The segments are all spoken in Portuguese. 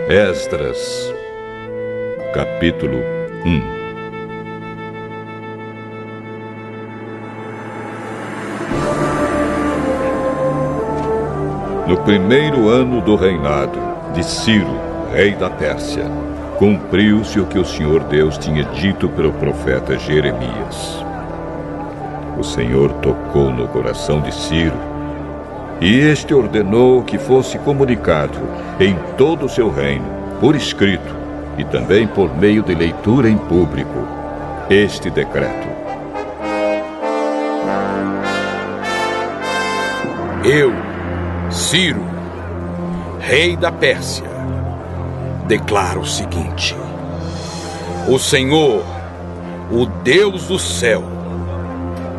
Esdras, capítulo 1. No primeiro ano do reinado de Ciro, rei da Pérsia, cumpriu-se o que o Senhor Deus tinha dito pelo profeta Jeremias. O Senhor tocou no coração de Ciro, e este ordenou que fosse comunicado em todo o seu reino, por escrito, e também por meio de leitura em público, este decreto. Eu, Ciro, rei da Pérsia, declaro o seguinte: o Senhor, o Deus do céu,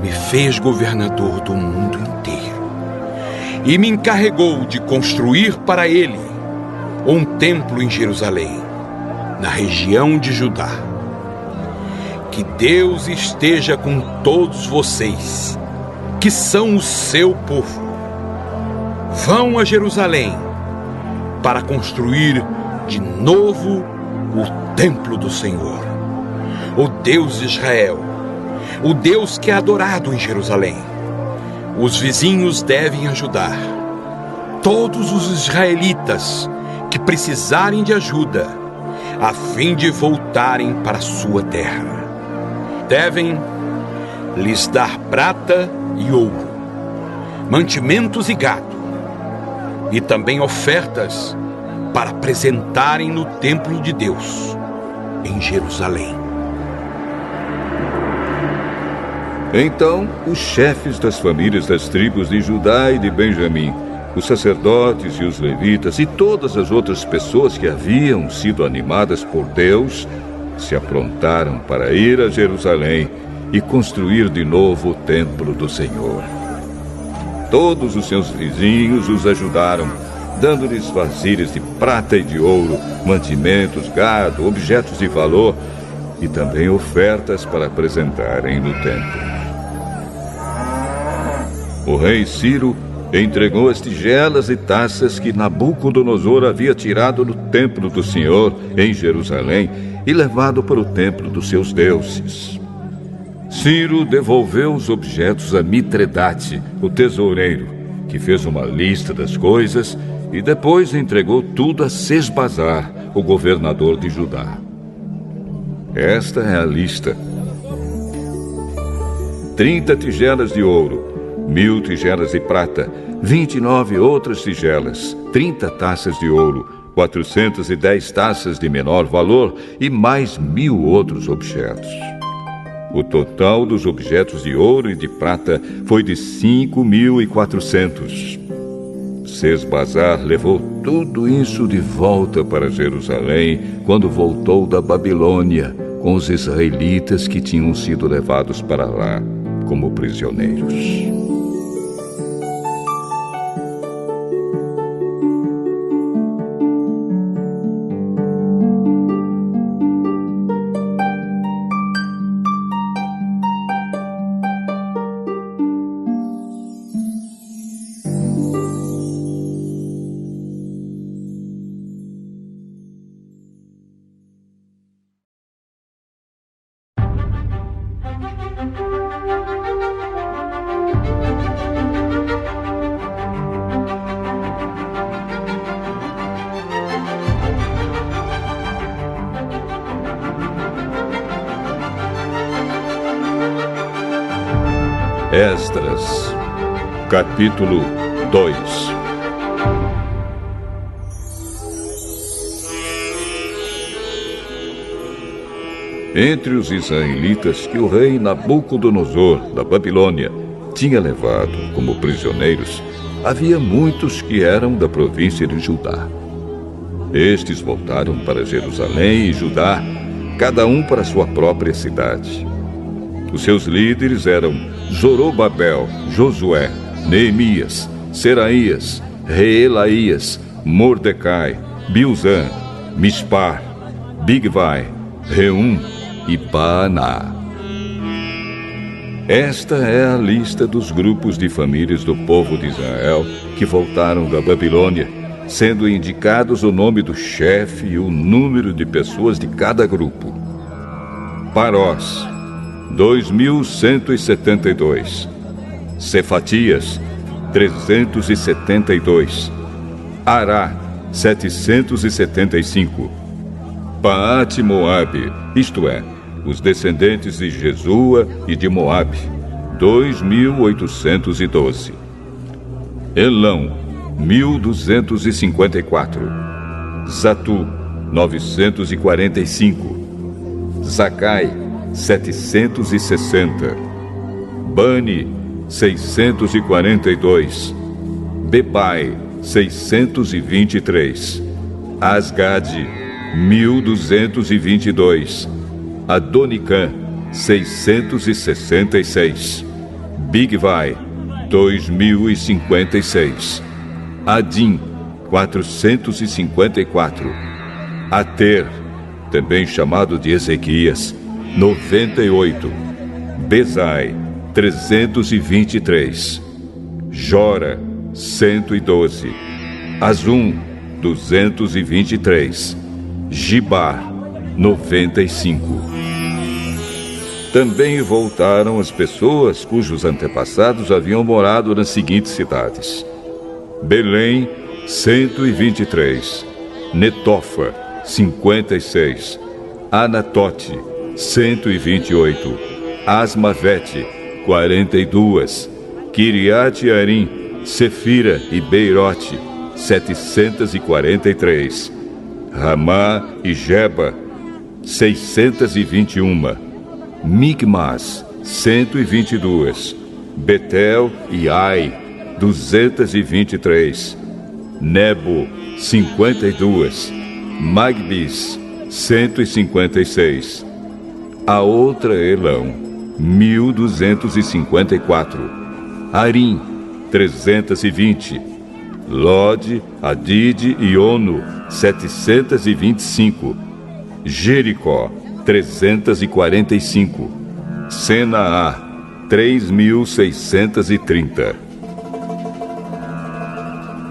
me fez governador do mundo inteiro e me encarregou de construir para ele um templo em Jerusalém, na região de Judá. Que Deus esteja com todos vocês, que são o seu povo. Vão a Jerusalém para construir de novo o templo do Senhor, o Deus de Israel, o Deus que é adorado em Jerusalém. Os vizinhos devem ajudar. Todos os israelitas que precisarem de ajuda, a fim de voltarem para a sua terra, devem lhes dar prata e ouro, mantimentos e gado, e também ofertas para apresentarem no templo de Deus, em Jerusalém. Então, os chefes das famílias das tribos de Judá e de Benjamim, os sacerdotes e os levitas e todas as outras pessoas que haviam sido animadas por Deus, se aprontaram para ir a Jerusalém e construir de novo o templo do Senhor. Todos os seus vizinhos os ajudaram, dando-lhes vasilhas de prata e de ouro, mantimentos, gado, objetos de valor e também ofertas para apresentarem no templo. O rei Ciro entregou as tigelas e taças que Nabucodonosor havia tirado do templo do Senhor em Jerusalém e levado para o templo dos seus deuses. Ciro devolveu os objetos a Mitredate, o tesoureiro, que fez uma lista das coisas e depois entregou tudo a Sesbazar, o governador de Judá. Esta é a lista: 30 tigelas de ouro, 1000 tigelas de prata, 29 outras tigelas, 30 taças de ouro, 410 taças de menor valor e mais 1000 outros objetos. O total dos objetos de ouro e de prata foi de 5.400. Sesbazar levou tudo isso de volta para Jerusalém quando voltou da Babilônia com os israelitas que tinham sido levados para lá como prisioneiros. Esdras, capítulo 2. Entre os israelitas que o rei Nabucodonosor, da Babilônia, tinha levado como prisioneiros, havia muitos que eram da província de Judá. Estes voltaram para Jerusalém e Judá, cada um para sua própria cidade. Os seus líderes eram Zorobabel, Josué, Neemias, Seraías, Reelaías, Mordecai, Bilzan, Mispar, Bigvai, Reum e Baaná. Esta é a lista dos grupos de famílias do povo de Israel que voltaram da Babilônia, sendo indicados o nome do chefe e o número de pessoas de cada grupo. Parós, 2.172. Cefatias, 372. Ará, 775. Paate Moabe, isto é, os descendentes de Jesua e de Moabe, 2.812. Elão, 1.254. Zatu, 945. Zacai, 760. Bani, 642. Bebai, 623. Asgade, 1.222. Adonicã, 666. Bigvai, 2.056. Adim, 454. Ater, também chamado de Ezequias, 98. Bezai, 323. Jora, 112. Azum, 223. Gibar, 95. Também voltaram as pessoas cujos antepassados haviam morado nas seguintes cidades: Belém, 123. Netofa, 56. Anatote, 128. Asmavete, 42. Kiriat-Arim, Sefira e Beirote, 743. Ramá e Geba, 621. Migmas, 122. Betel e Ai, 223. Nebo, 52. Magbis, 156. A outra Elão, 1.254. Arim, 320. Lode, Adide e Ono, 725. Jericó, 345. Senaá, 3.630.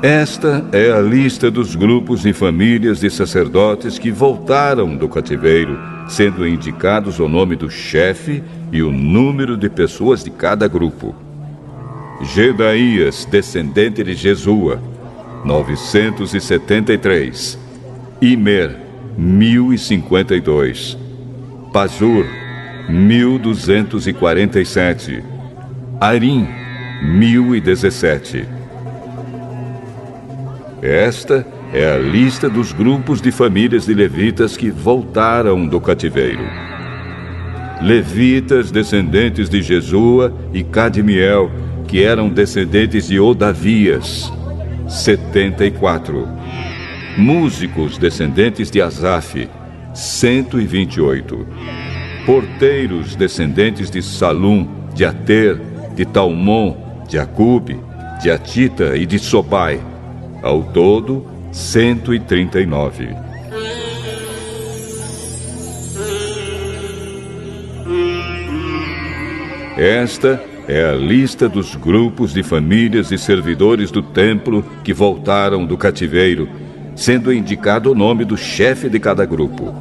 Esta é a lista dos grupos e famílias de sacerdotes que voltaram do cativeiro, sendo indicados o nome do chefe e o número de pessoas de cada grupo. Gedaías, descendente de Jesua, 973. Imer, 1052. Pazur, 1247. Arim, 1017. Esta é a lista dos grupos de famílias de levitas que voltaram do cativeiro. Levitas, descendentes de Jesua e Cadmiel, que eram descendentes de Odavias, 74. Músicos, descendentes de Asaf, 128. Porteiros, descendentes de Salum, de Ater, de Talmon, de Acube, de Atita e de Sobai. Ao todo, 139. Esta é a lista dos grupos de famílias e servidores do templo que voltaram do cativeiro, sendo indicado o nome do chefe de cada grupo: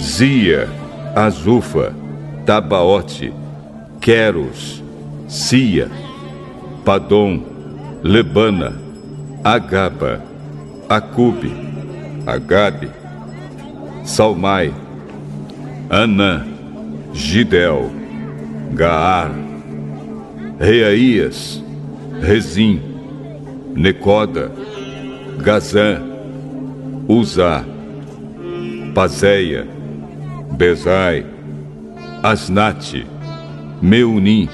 Zia, Azufa, Tabaote, Queros, Sia, Padom, Lebana, Agaba, Acube, Agabe, Salmai, Anã, Gidel, Gaar, Reaías, Rezim, Necoda, Gazã, Uzá, Pazéia, Bezai, Asnate, Meunim,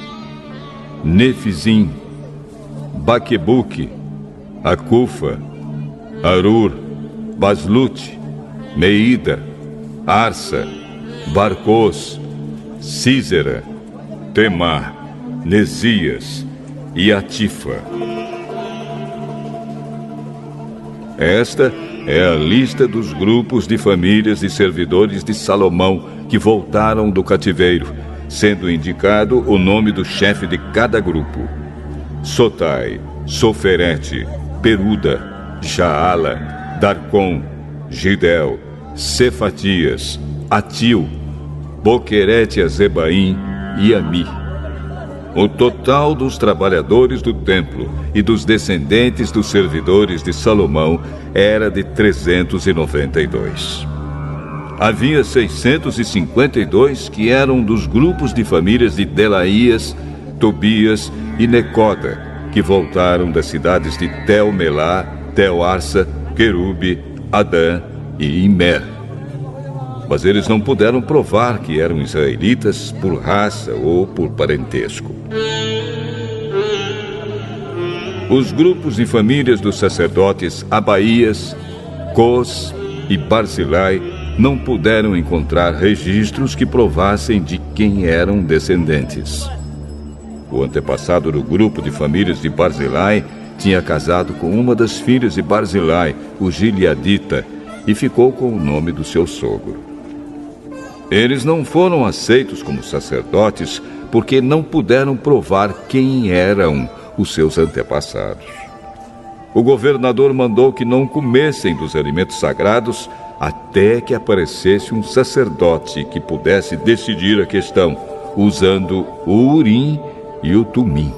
Nefizim, Baquebuque, Acufa, Arur, Baslute, Meida, Arsa, Barcos, Císera, Temar, Nesias e Atifa. Esta é a lista dos grupos de famílias e servidores de Salomão que voltaram do cativeiro, sendo indicado o nome do chefe de cada grupo: Sotai, Soferete, Peruda, Jaala, Darcom, Gidel, Cefatias, Atil, Boquerete-Azebaim e Ami. O total dos trabalhadores do templo e dos descendentes dos servidores de Salomão era de 392. Havia 652 que eram dos grupos de famílias de Delaías, Tobias e Necoda, que voltaram das cidades de Tel-Melá, Tel-Arsa, Querube, Adã e Imer. Mas eles não puderam provar que eram israelitas por raça ou por parentesco. Os grupos e famílias dos sacerdotes Abaías, Cos e Barzilai não puderam encontrar registros que provassem de quem eram descendentes. O antepassado do grupo de famílias de Barzilai tinha casado com uma das filhas de Barzilai, o Gileadita, e ficou com o nome do seu sogro. Eles não foram aceitos como sacerdotes porque não puderam provar quem eram os seus antepassados. O governador mandou que não comessem dos alimentos sagrados até que aparecesse um sacerdote que pudesse decidir a questão, usando o Urim e o Tumim.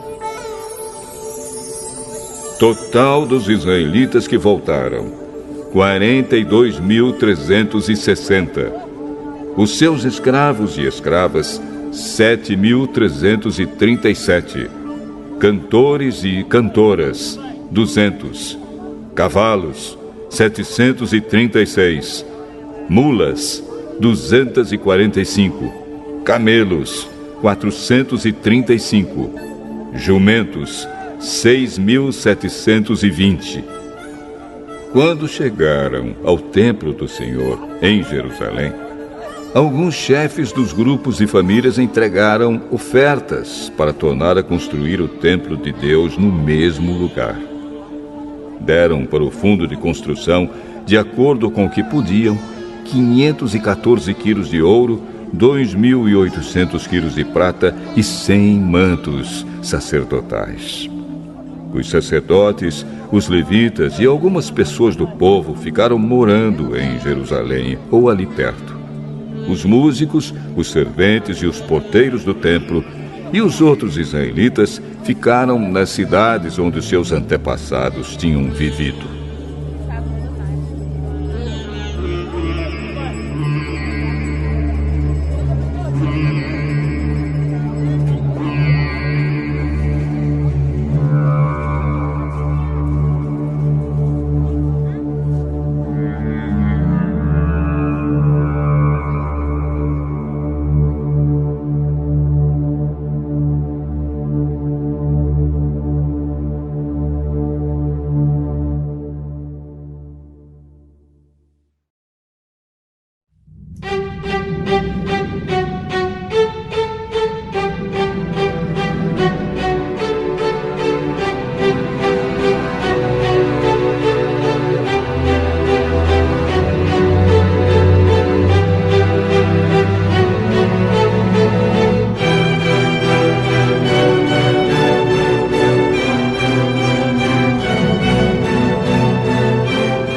Total dos israelitas que voltaram, 42.360. Os seus escravos e escravas, 7.337. Cantores e cantoras, 200. Cavalos, 736. Mulas, 245. Camelos, 435. Jumentos, 6.720. Quando chegaram ao templo do Senhor, em Jerusalém, alguns chefes dos grupos e famílias entregaram ofertas para tornar a construir o templo de Deus no mesmo lugar. Deram para o fundo de construção, de acordo com o que podiam, 514 quilos de ouro, 2.800 quilos de prata e 100 mantos sacerdotais. Os sacerdotes, os levitas e algumas pessoas do povo ficaram morando em Jerusalém ou ali perto. Os músicos, os serventes e os porteiros do templo e os outros israelitas ficaram nas cidades onde seus antepassados tinham vivido.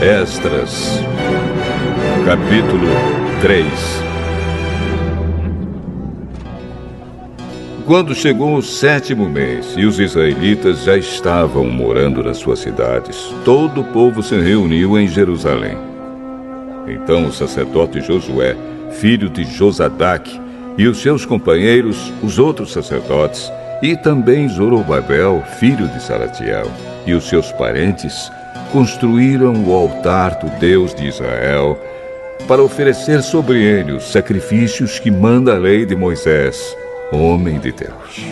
Esdras, capítulo 3. Quando chegou o 7º mês e os israelitas já estavam morando nas suas cidades, todo o povo se reuniu em Jerusalém. Então o sacerdote Josué, filho de Josadaque, e os seus companheiros, os outros sacerdotes, e também Zorobabel, filho de Salatiel, e os seus parentes, construíram o altar do Deus de Israel para oferecer sobre ele os sacrifícios que manda a lei de Moisés, homem de Deus.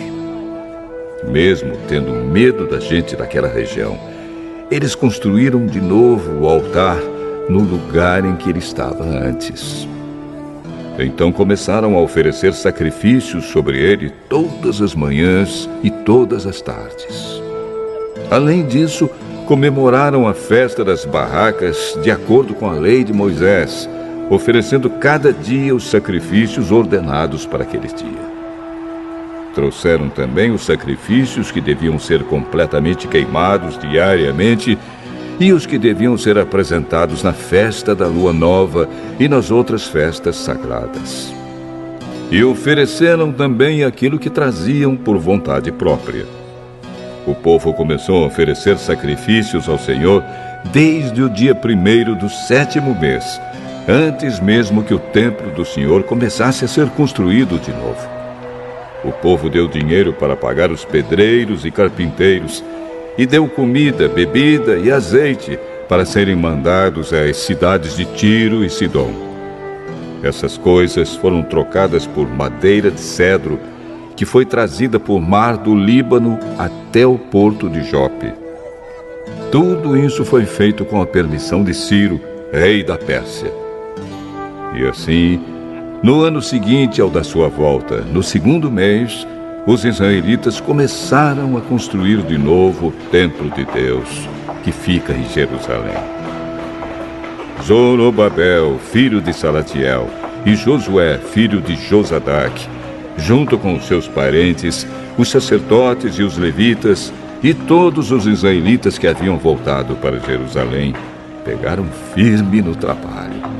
Mesmo tendo medo da gente daquela região, eles construíram de novo o altar no lugar em que ele estava antes. Então começaram a oferecer sacrifícios sobre ele todas as manhãs e todas as tardes. Além disso, comemoraram a festa das barracas de acordo com a lei de Moisés, oferecendo cada dia os sacrifícios ordenados para aquele dia. Trouxeram também os sacrifícios que deviam ser completamente queimados diariamente e os que deviam ser apresentados na festa da lua nova e nas outras festas sagradas. E ofereceram também aquilo que traziam por vontade própria. O povo começou a oferecer sacrifícios ao Senhor desde o dia 1º do 7º mês, antes mesmo que o templo do Senhor começasse a ser construído de novo. O povo deu dinheiro para pagar os pedreiros e carpinteiros, e deu comida, bebida e azeite para serem mandados às cidades de Tiro e Sidom. Essas coisas foram trocadas por madeira de cedro, que foi trazida por mar do Líbano até o porto de Jope. Tudo isso foi feito com a permissão de Ciro, rei da Pérsia. E assim, no ano seguinte ao da sua volta, no 2º mês, os israelitas começaram a construir de novo o templo de Deus, que fica em Jerusalém. Zorobabel, filho de Salatiel, e Josué, filho de Josadaque, junto com os seus parentes, os sacerdotes e os levitas, e todos os israelitas que haviam voltado para Jerusalém, pegaram firme no trabalho.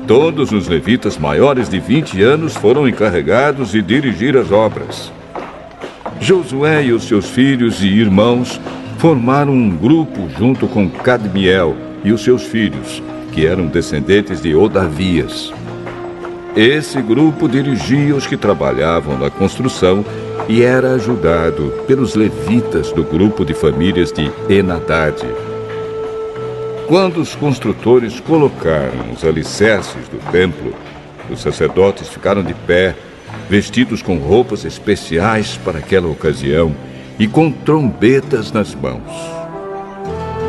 Todos os levitas maiores de 20 anos foram encarregados de dirigir as obras. Josué e os seus filhos e irmãos formaram um grupo junto com Cadmiel e os seus filhos, que eram descendentes de Odavias. Esse grupo dirigia os que trabalhavam na construção e era ajudado pelos levitas do grupo de famílias de Enadad. Quando os construtores colocaram os alicerces do templo, os sacerdotes ficaram de pé, vestidos com roupas especiais para aquela ocasião e com trombetas nas mãos.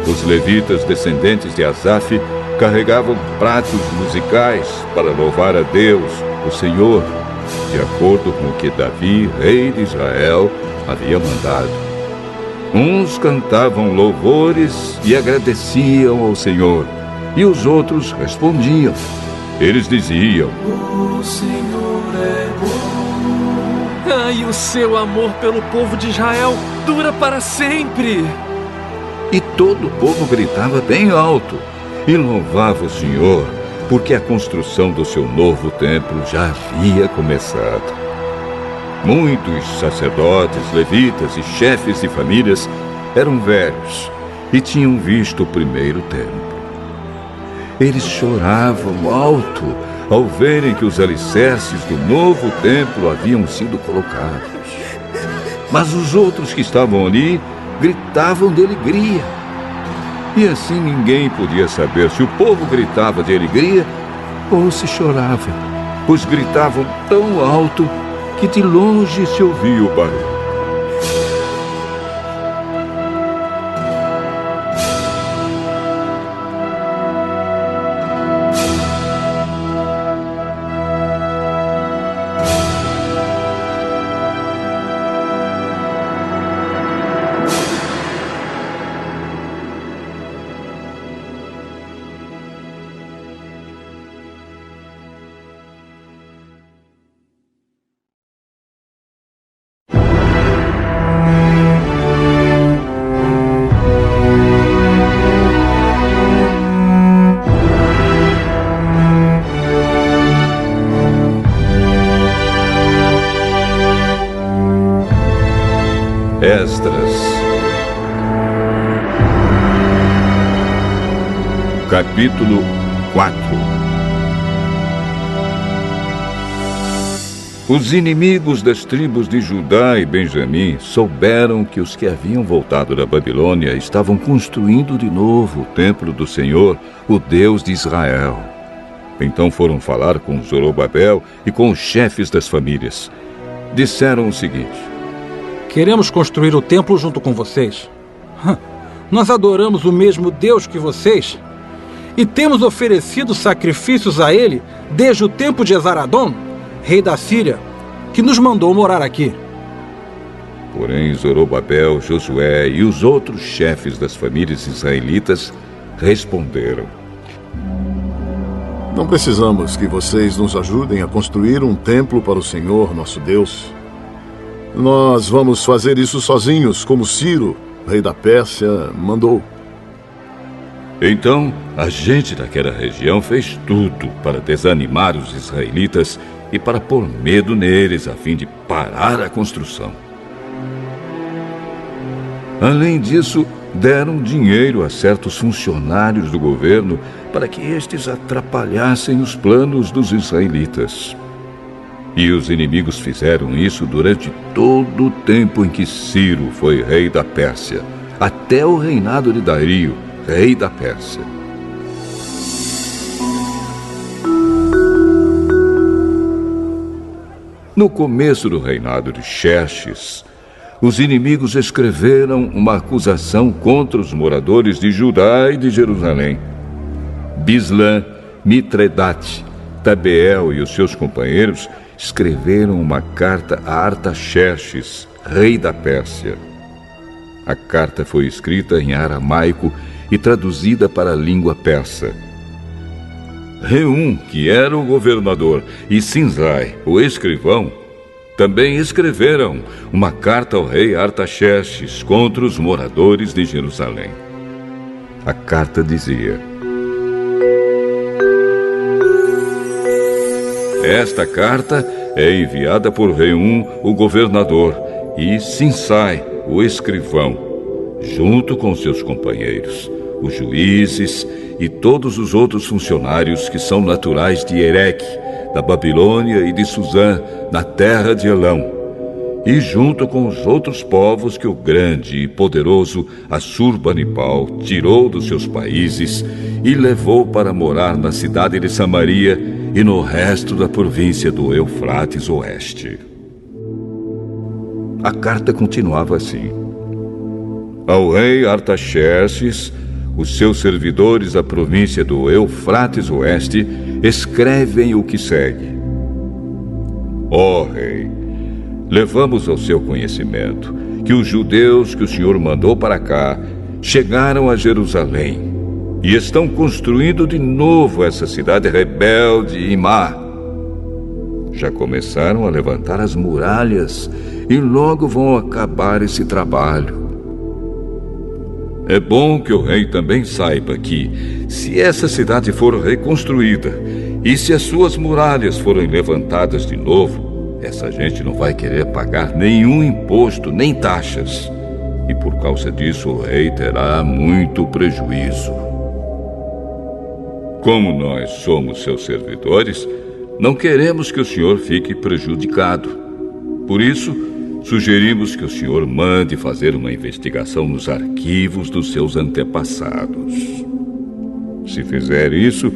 Os levitas descendentes de Asaf carregavam pratos musicais para louvar a Deus, o Senhor, de acordo com o que Davi, rei de Israel, havia mandado. Uns cantavam louvores e agradeciam ao Senhor, e os outros respondiam. Eles diziam: O Senhor é bom. E o seu amor pelo povo de Israel dura para sempre. E todo o povo gritava bem alto e louvava o Senhor, porque a construção do seu novo templo já havia começado. Muitos sacerdotes, levitas e chefes de famílias eram velhos e tinham visto o primeiro templo. Eles choravam alto ao verem que os alicerces do novo templo haviam sido colocados. Mas os outros que estavam ali gritavam de alegria. E assim ninguém podia saber se o povo gritava de alegria ou se chorava, pois gritavam tão alto que de longe se ouvia o barulho. Esdras. Capítulo 4. Os inimigos das tribos de Judá e Benjamim souberam que os que haviam voltado da Babilônia estavam construindo de novo o templo do Senhor, o Deus de Israel. Então foram falar com Zorobabel e com os chefes das famílias. Disseram o seguinte: Queremos construir o templo junto com vocês. Nós adoramos o mesmo Deus que vocês e temos oferecido sacrifícios a ele desde o tempo de Esaradom, rei da Síria, que nos mandou morar aqui. Porém, Zorobabel, Josué e os outros chefes das famílias israelitas responderam: Não precisamos que vocês nos ajudem a construir um templo para o Senhor, nosso Deus. Nós vamos fazer isso sozinhos, como Ciro, rei da Pérsia, mandou. Então, a gente daquela região fez tudo para desanimar os israelitas e para pôr medo neles, a fim de parar a construção. Além disso, deram dinheiro a certos funcionários do governo para que estes atrapalhassem os planos dos israelitas. E os inimigos fizeram isso durante todo o tempo em que Ciro foi rei da Pérsia, até o reinado de Dario, rei da Pérsia. No começo do reinado de Xerxes, os inimigos escreveram uma acusação contra os moradores de Judá e de Jerusalém. Bislã, Mitredate, Tabeel e os seus companheiros escreveram uma carta a Artaxerxes, rei da Pérsia. A carta foi escrita em aramaico e traduzida para a língua persa. Reum, que era o governador, e Sinzai, o escrivão, também escreveram uma carta ao rei Artaxerxes contra os moradores de Jerusalém. A carta dizia: Esta carta é enviada por Reum, o governador, e Sinsai, o escrivão, junto com seus companheiros, os juízes e todos os outros funcionários que são naturais de Ereque, da Babilônia e de Suzã, na terra de Elão, e junto com os outros povos que o grande e poderoso Assurbanipal tirou dos seus países e levou para morar na cidade de Samaria e no resto da província do Eufrates Oeste. A carta continuava assim: Ao rei Artaxerxes, os seus servidores da província do Eufrates Oeste escrevem o que segue: Ó rei, levamos ao seu conhecimento que os judeus que o senhor mandou para cá chegaram a Jerusalém e estão construindo de novo essa cidade rebelde e má. Já começaram a levantar as muralhas e logo vão acabar esse trabalho. É bom que o rei também saiba que, se essa cidade for reconstruída e se as suas muralhas forem levantadas de novo, essa gente não vai querer pagar nenhum imposto nem taxas. E por causa disso o rei terá muito prejuízo. Como nós somos seus servidores, não queremos que o senhor fique prejudicado. Por isso, sugerimos que o senhor mande fazer uma investigação nos arquivos dos seus antepassados. Se fizer isso,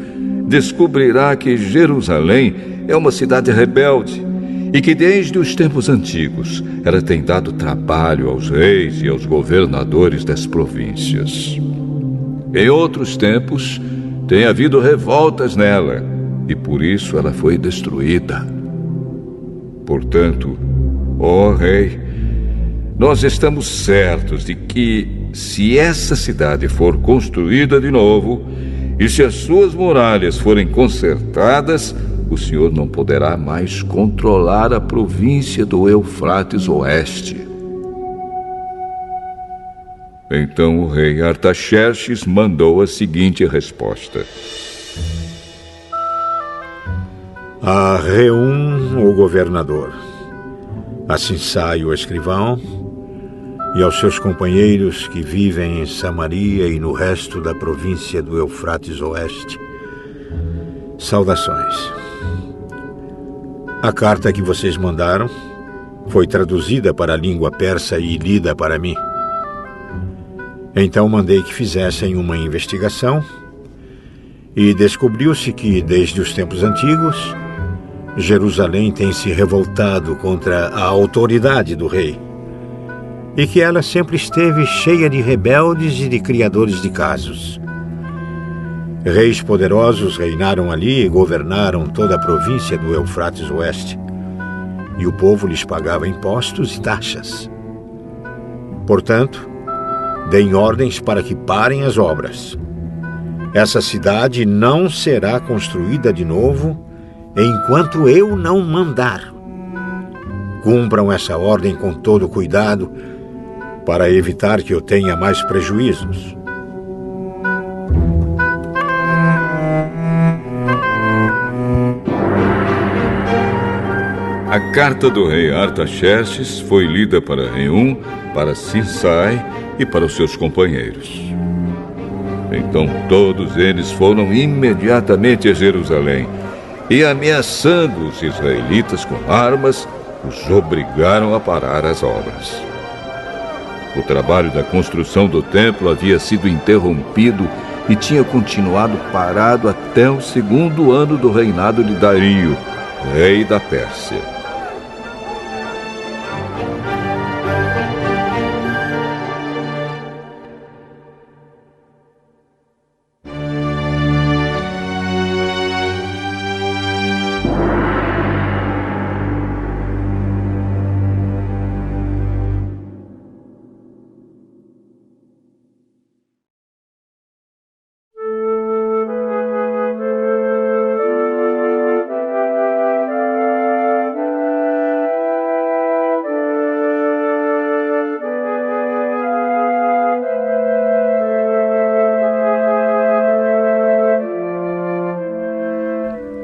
descobrirá que Jerusalém é uma cidade rebelde e que desde os tempos antigos ela tem dado trabalho aos reis e aos governadores das províncias. Em outros tempos, tem havido revoltas nela e por isso ela foi destruída. Portanto, ó rei, nós estamos certos de que, se essa cidade for construída de novo e se as suas muralhas forem consertadas, o senhor não poderá mais controlar a província do Eufrates Oeste. Então o rei Artaxerxes mandou a seguinte resposta: A Reum, o governador, a Sinsai, o escrivão, e aos seus companheiros que vivem em Samaria e no resto da província do Eufrates Oeste, saudações. A carta que vocês mandaram foi traduzida para a língua persa e lida para mim. Então mandei que fizessem uma investigação e descobriu-se que, desde os tempos antigos, Jerusalém tem se revoltado contra a autoridade do rei e que ela sempre esteve cheia de rebeldes e de criadores de casos. Reis poderosos reinaram ali e governaram toda a província do Eufrates Oeste, e o povo lhes pagava impostos e taxas. Portanto, deem ordens para que parem as obras. Essa cidade não será construída de novo enquanto eu não mandar. Cumpram essa ordem com todo cuidado para evitar que eu tenha mais prejuízos. A carta do rei Artaxerxes foi lida para Reum, para Sinsai e para os seus companheiros. Então todos eles foram imediatamente a Jerusalém e, ameaçando os israelitas com armas, os obrigaram a parar as obras. O trabalho da construção do templo havia sido interrompido e tinha continuado parado até o 2º ano do reinado de Dario, rei da Pérsia.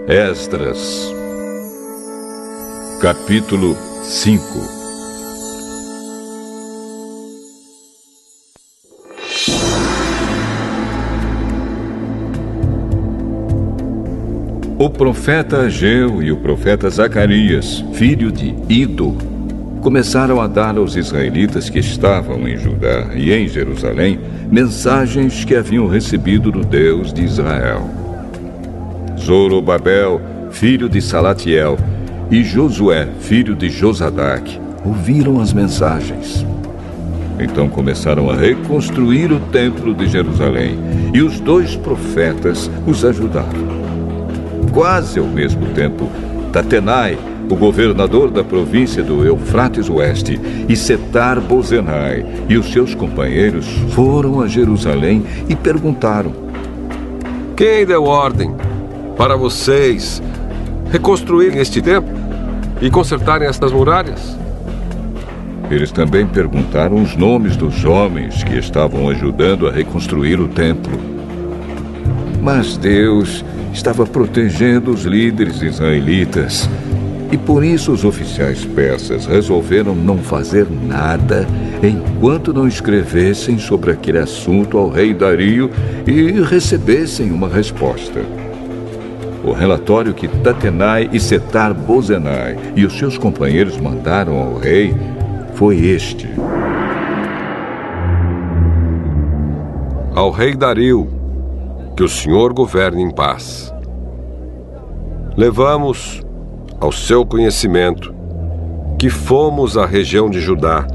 Esdras, capítulo 5. O profeta Ageu e o profeta Zacarias, filho de Ido, começaram a dar aos israelitas que estavam em Judá e em Jerusalém mensagens que haviam recebido do Deus de Israel. Zorobabel, filho de Salatiel, e Josué, filho de Josadac, ouviram as mensagens. Então começaram a reconstruir o templo de Jerusalém, e os 2 profetas os ajudaram. Quase ao mesmo tempo, Tatenai, o governador da província do Eufrates Oeste, e Setar-Bozenai e os seus companheiros foram a Jerusalém e perguntaram: quem deu ordem para vocês reconstruírem este templo e consertarem estas muralhas? Eles também perguntaram os nomes dos homens que estavam ajudando a reconstruir o templo. Mas Deus estava protegendo os líderes israelitas, e por isso os oficiais persas resolveram não fazer nada enquanto não escrevessem sobre aquele assunto ao rei Dario e recebessem uma resposta. O relatório que Tatenai e Setar-Bozenai e os seus companheiros mandaram ao rei foi este: ao rei Dario, que o senhor governe em paz. Levamos ao seu conhecimento que fomos à região de Judá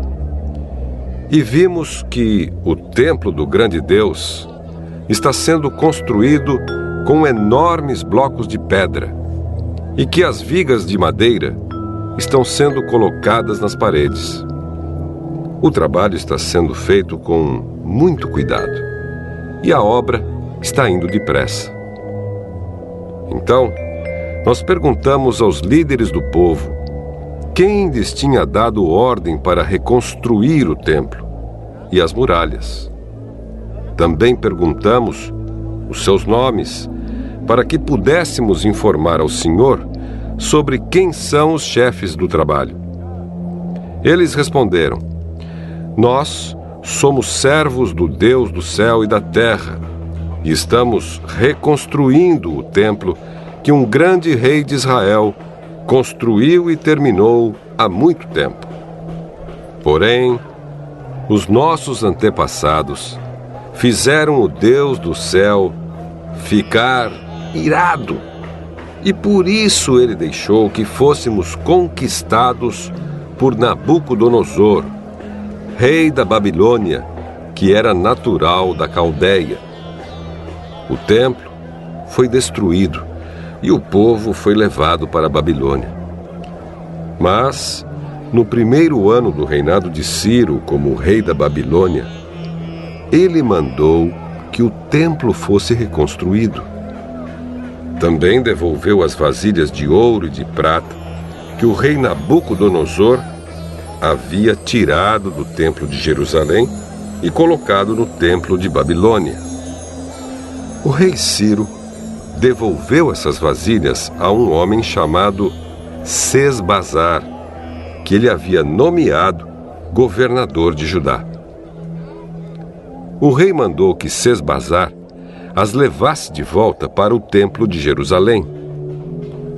e vimos que o templo do grande Deus está sendo construído com enormes blocos de pedra e que as vigas de madeira estão sendo colocadas nas paredes. O trabalho está sendo feito com muito cuidado e a obra está indo depressa. Então, nós perguntamos aos líderes do povo quem lhes tinha dado ordem para reconstruir o templo e as muralhas. Também perguntamos os seus nomes, para que pudéssemos informar ao Senhor sobre quem são os chefes do trabalho. Eles responderam: nós somos servos do Deus do céu e da terra, e estamos reconstruindo o templo que um grande rei de Israel construiu e terminou há muito tempo. Porém, os nossos antepassados fizeram o Deus do céu ficar irado, e por isso ele deixou que fôssemos conquistados por Nabucodonosor, rei da Babilônia, que era natural da Caldeia. O templo foi destruído e o povo foi levado para a Babilônia. Mas, no 1º ano do reinado de Ciro como rei da Babilônia, ele mandou que o templo fosse reconstruído. Também devolveu as vasilhas de ouro e de prata que o rei Nabucodonosor havia tirado do templo de Jerusalém e colocado no templo de Babilônia. O rei Ciro devolveu essas vasilhas a um homem chamado Sesbazar, que ele havia nomeado governador de Judá. O rei mandou que Sesbazar as levasse de volta para o templo de Jerusalém.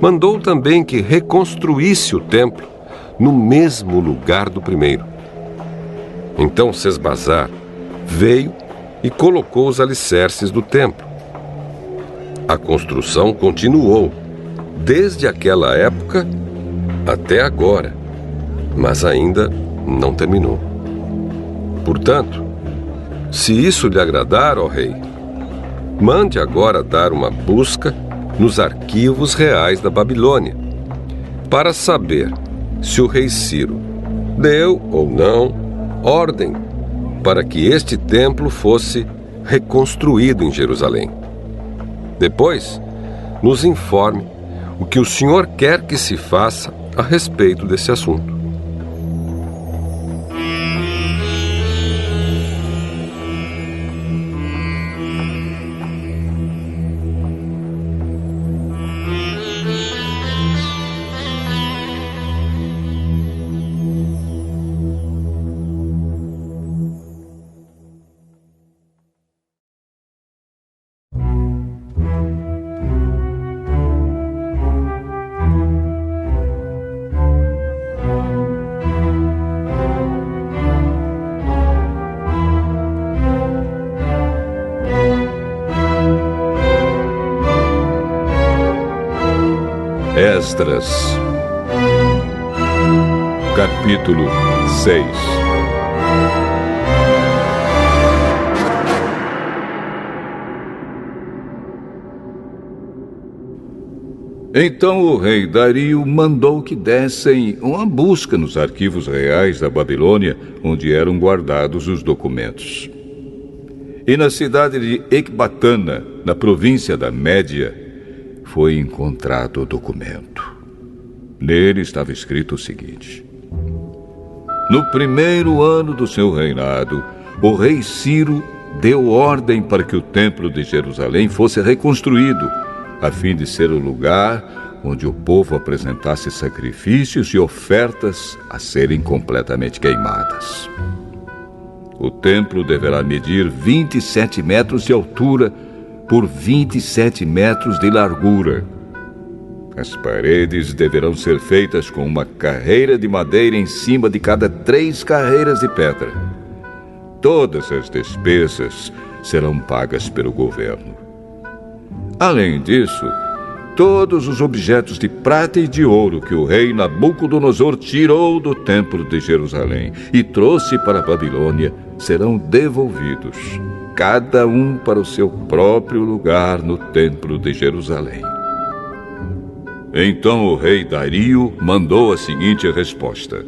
Mandou também que reconstruísse o templo no mesmo lugar do primeiro. Então Sesbazar veio e colocou os alicerces do templo. A construção continuou desde aquela época até agora, mas ainda não terminou. Portanto, se isso lhe agradar, ó rei, mande agora dar uma busca nos arquivos reais da Babilônia, para saber se o rei Ciro deu ou não ordem para que este templo fosse reconstruído em Jerusalém. Depois, nos informe o que o senhor quer que se faça a respeito desse assunto. Esdras, capítulo 6. Então o rei Dario mandou que dessem uma busca nos arquivos reais da Babilônia, onde eram guardados os documentos. E na cidade de Ecbatana, na província da Média, foi encontrado o documento. Nele estava escrito o seguinte: no primeiro ano do seu reinado, o rei Ciro deu ordem para que o templo de Jerusalém fosse reconstruído, a fim de ser o lugar onde o povo apresentasse sacrifícios e ofertas a serem completamente queimadas. O templo deverá medir 27 metros de altura por 27 metros de largura. As paredes deverão ser feitas com uma carreira de madeira em cima de cada 3 carreiras de pedra. Todas as despesas serão pagas pelo governo. Além disso, todos os objetos de prata e de ouro que o rei Nabucodonosor tirou do templo de Jerusalém e trouxe para a Babilônia serão devolvidos, cada um para o seu próprio lugar no templo de Jerusalém. Então o rei Dario mandou a seguinte resposta: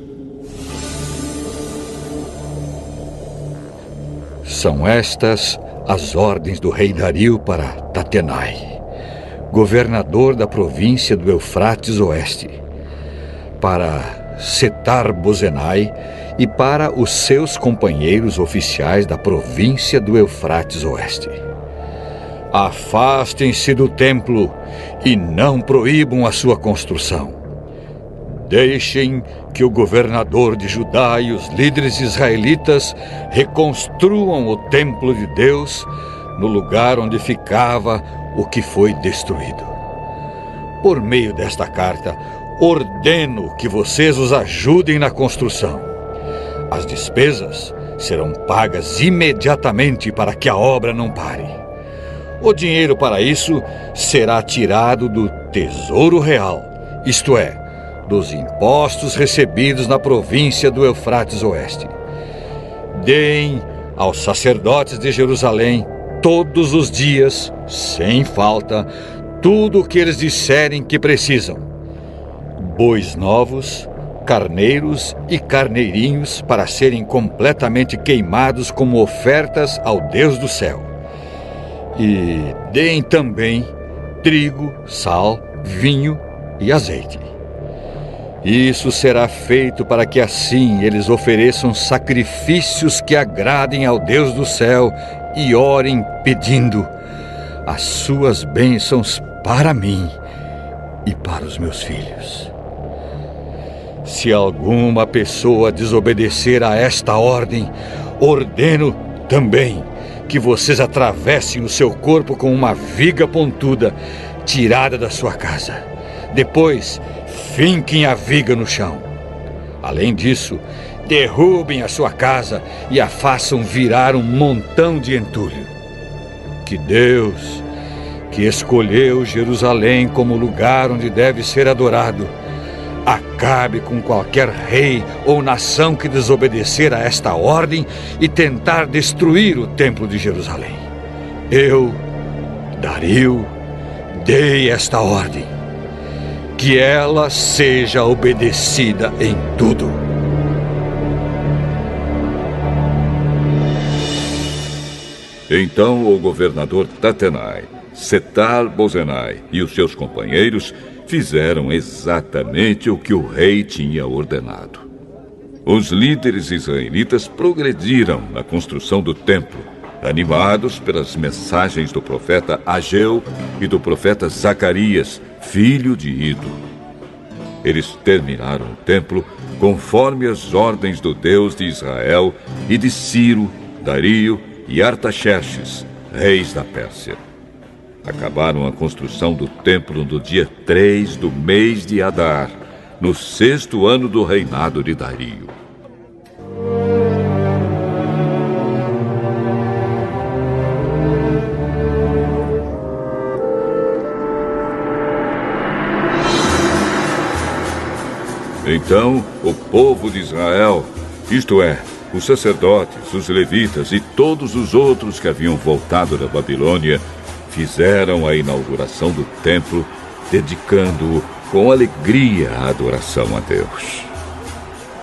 são estas as ordens do rei Dario para Tatenai, governador da província do Eufrates Oeste, para Setar-Bozenai e para os seus companheiros oficiais da província do Eufrates Oeste. Afastem-se do templo e não proíbam a sua construção. Deixem que o governador de Judá e os líderes israelitas reconstruam o templo de Deus no lugar onde ficava o que foi destruído. Por meio desta carta, ordeno que vocês os ajudem na construção. As despesas serão pagas imediatamente para que a obra não pare. O dinheiro para isso será tirado do Tesouro Real, isto é, dos impostos recebidos na província do Eufrates Oeste. Deem aos sacerdotes de Jerusalém todos os dias, sem falta, tudo o que eles disserem que precisam: bois novos, carneiros e carneirinhos para serem completamente queimados como ofertas ao Deus do céu. E deem também trigo, sal, vinho e azeite. Isso será feito para que assim eles ofereçam sacrifícios que agradem ao Deus do céu e orem pedindo as suas bênçãos para mim e para os meus filhos. Se alguma pessoa desobedecer a esta ordem, ordeno também que vocês atravessem o seu corpo com uma viga pontuda tirada da sua casa. Depois, finquem a viga no chão. Além disso, derrubem a sua casa e a façam virar um montão de entulho. Que Deus, que escolheu Jerusalém como lugar onde deve ser adorado, acabe com qualquer rei ou nação que desobedecer a esta ordem e tentar destruir o templo de Jerusalém. Eu, Dario, dei esta ordem. Que ela seja obedecida em tudo. Então o governador Tatenai, Setar-Bozenai e os seus companheiros fizeram exatamente o que o rei tinha ordenado. Os líderes israelitas progrediram na construção do templo, animados pelas mensagens do profeta Ageu e do profeta Zacarias, filho de Ido. Eles terminaram o templo conforme as ordens do Deus de Israel e de Ciro, Dario e Artaxerxes, reis da Pérsia. Acabaram a construção do templo no dia 3 do mês de Adar, no 6º ano do reinado de Dario. Então o povo de Israel, isto é, os sacerdotes, os levitas e todos os outros que haviam voltado da Babilônia, fizeram a inauguração do templo, dedicando-o com alegria à adoração a Deus.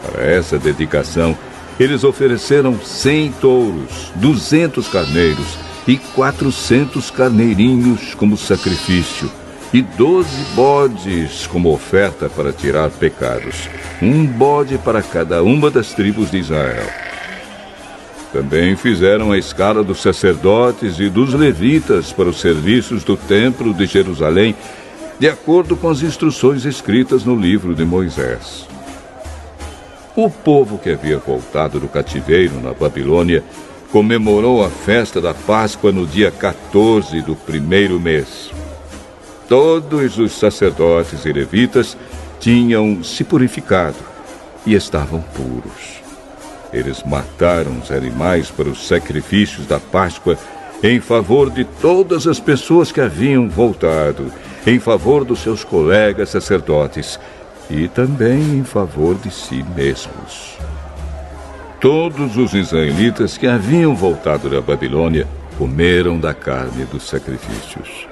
Para essa dedicação, eles ofereceram 100 touros, 200 carneiros e 400 carneirinhos como sacrifício, e 12 bodes como oferta para tirar pecados, um bode para cada uma das tribos de Israel. Também fizeram a escala dos sacerdotes e dos levitas para os serviços do templo de Jerusalém, de acordo com as instruções escritas no livro de Moisés. O povo que havia voltado do cativeiro na Babilônia comemorou a festa da Páscoa no dia 14 do primeiro mês. Todos os sacerdotes e levitas tinham se purificado e estavam puros. Eles mataram os animais para os sacrifícios da Páscoa em favor de todas as pessoas que haviam voltado, em favor dos seus colegas sacerdotes e também em favor de si mesmos. Todos os israelitas que haviam voltado da Babilônia comeram da carne dos sacrifícios.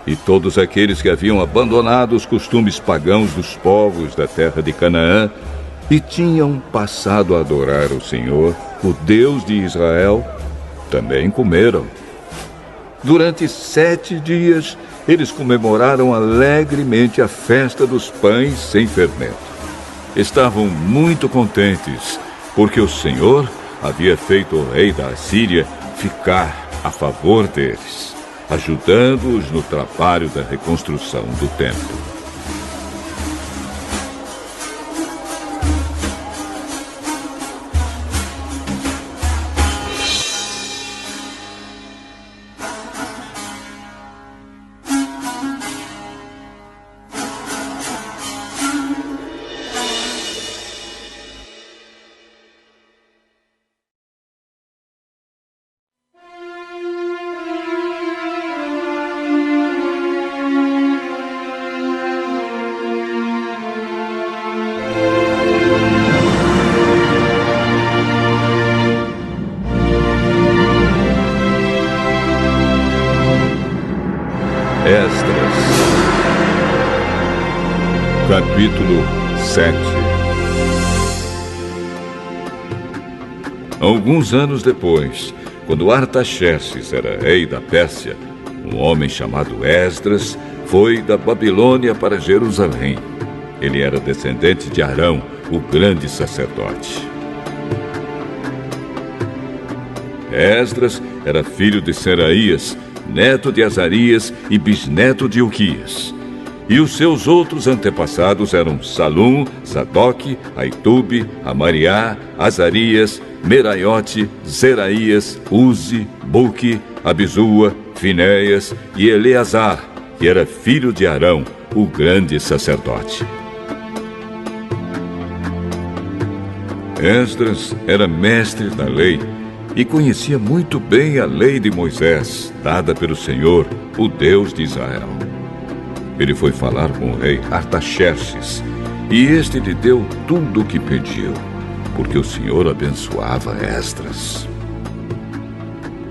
E todos aqueles que haviam abandonado os costumes pagãos dos povos da terra de Canaã e tinham passado a adorar o Senhor, o Deus de Israel, também comeram. Durante 7 dias, eles comemoraram alegremente a festa dos pães sem fermento. Estavam muito contentes, porque o Senhor havia feito o rei da Assíria ficar a favor deles, ajudando-os no trabalho da reconstrução do templo. Esdras, capítulo 7. Alguns anos depois, quando Artaxerxes era rei da Pérsia, um homem chamado Esdras foi da Babilônia para Jerusalém. Ele era descendente de Arão, o grande sacerdote. Esdras era filho de Seraías, neto de Azarias e bisneto de Uquias. E os seus outros antepassados eram Salum, Sadoque, Aitube, Amariá, Azarias, Meraiote, Zeraías, Uzi, Buque, Abizua, Finéias e Eleazar, que era filho de Arão, o grande sacerdote. Esdras era mestre da lei e conhecia muito bem a lei de Moisés, dada pelo Senhor, o Deus de Israel. Ele foi falar com o rei Artaxerxes, e este lhe deu tudo o que pediu, porque o Senhor abençoava Esdras.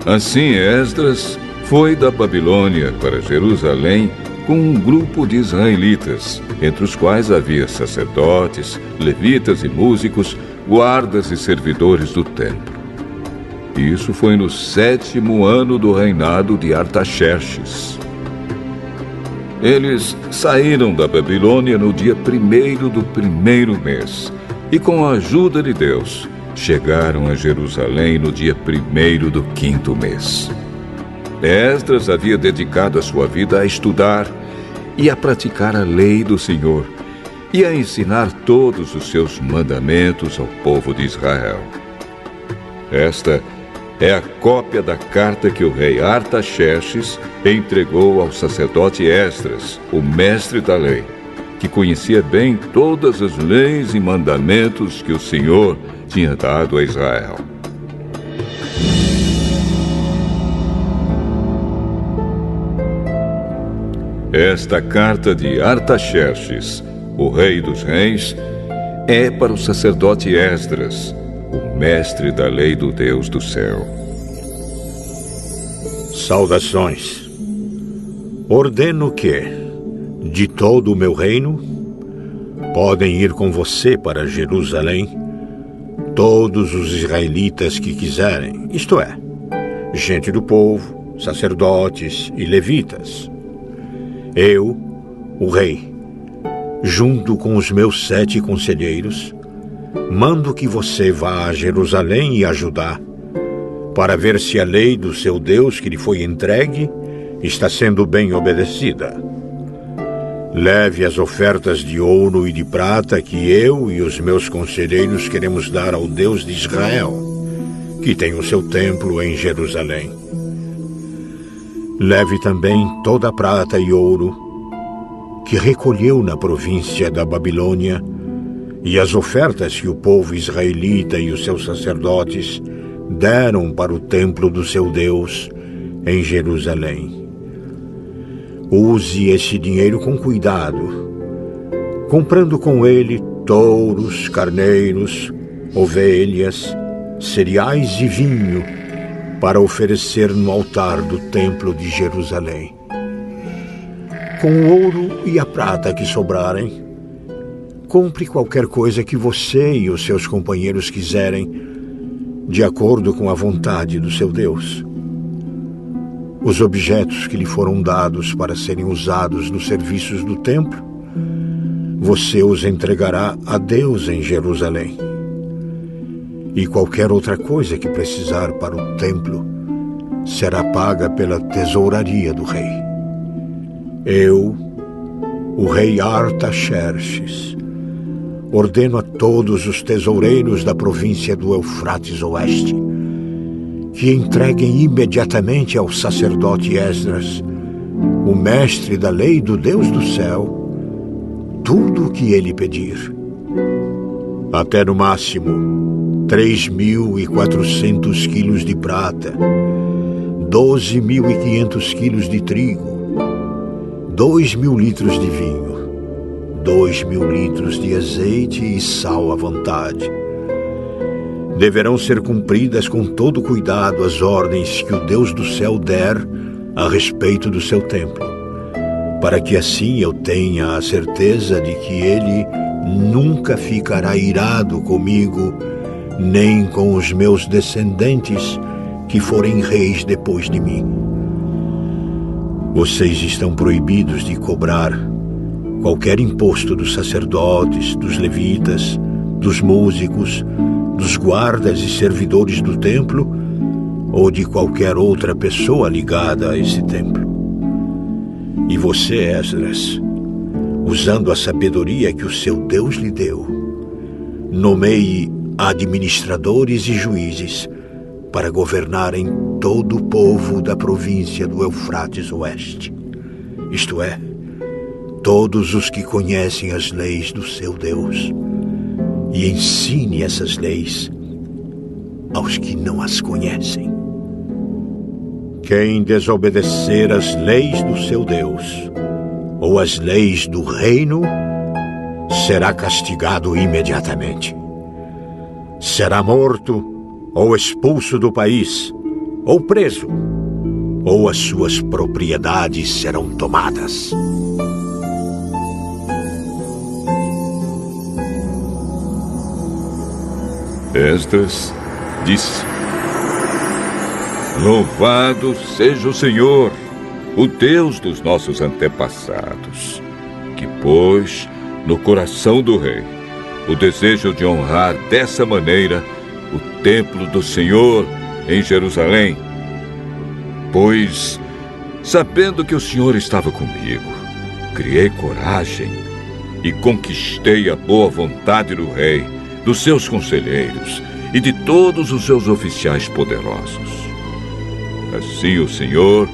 Assim Esdras foi da Babilônia para Jerusalém com um grupo de israelitas, entre os quais havia sacerdotes, levitas e músicos, guardas e servidores do templo. Isso foi no 7º ano do reinado de Artaxerxes. Eles saíram da Babilônia no dia 1º do 1º mês e, com a ajuda de Deus, chegaram a Jerusalém no dia 1º do 5º mês. Esdras havia dedicado a sua vida a estudar e a praticar a lei do Senhor e a ensinar todos os seus mandamentos ao povo de Israel. Esta é a cópia da carta que o rei Artaxerxes entregou ao sacerdote Esdras, o mestre da lei, que conhecia bem todas as leis e mandamentos que o Senhor tinha dado a Israel. Esta carta de Artaxerxes, o rei dos reis, é para o sacerdote Esdras, o mestre da lei do Deus do céu. Saudações. Ordeno que, de todo o meu reino, podem ir com você para Jerusalém todos os israelitas que quiserem, isto é, gente do povo, sacerdotes e levitas. Eu, o rei, junto com os meus 7 conselheiros, mando que você vá a Jerusalém e a Judá, para ver se a lei do seu Deus que lhe foi entregue está sendo bem obedecida. Leve as ofertas de ouro e de prata que eu e os meus conselheiros queremos dar ao Deus de Israel, que tem o seu templo em Jerusalém. Leve também toda a prata e ouro que recolheu na província da Babilônia e as ofertas que o povo israelita e os seus sacerdotes deram para o templo do seu Deus em Jerusalém. Use esse dinheiro com cuidado, comprando com ele touros, carneiros, ovelhas, cereais e vinho para oferecer no altar do templo de Jerusalém. Com o ouro e a prata que sobrarem, compre qualquer coisa que você e os seus companheiros quiserem, de acordo com a vontade do seu Deus. Os objetos que lhe foram dados para serem usados nos serviços do templo, você os entregará a Deus em Jerusalém. E qualquer outra coisa que precisar para o templo será paga pela tesouraria do rei. Eu, o rei Artaxerxes, ordeno a todos os tesoureiros da província do Eufrates Oeste que entreguem imediatamente ao sacerdote Esdras, o mestre da lei do Deus do céu, tudo o que ele pedir. Até no máximo 3.400 quilos de prata, 12.500 quilos de trigo, 2.000 litros de vinho, 2.000 litros de azeite e sal à vontade. Deverão ser cumpridas com todo cuidado as ordens que o Deus do céu der a respeito do seu templo, para que assim eu tenha a certeza de que ele nunca ficará irado comigo, nem com os meus descendentes que forem reis depois de mim. Vocês estão proibidos de cobrar qualquer imposto dos sacerdotes, dos levitas, dos músicos, dos guardas e servidores do templo ou de qualquer outra pessoa ligada a esse templo. E você, Esdras, usando a sabedoria que o seu Deus lhe deu, nomeie administradores e juízes para governarem todo o povo da província do Eufrates Oeste, isto é, todos os que conhecem as leis do seu Deus, e ensine essas leis aos que não as conhecem. Quem desobedecer às leis do seu Deus ou às leis do reino será castigado imediatamente. Será morto ou expulso do país, ou preso, ou as suas propriedades serão tomadas. Esdras disse: Louvado seja o Senhor, o Deus dos nossos antepassados, que pôs no coração do rei o desejo de honrar dessa maneira o templo do Senhor em Jerusalém. Pois, sabendo que o Senhor estava comigo, criei coragem e conquistei a boa vontade do rei, dos seus conselheiros e de todos os seus oficiais poderosos. Assim o Senhor,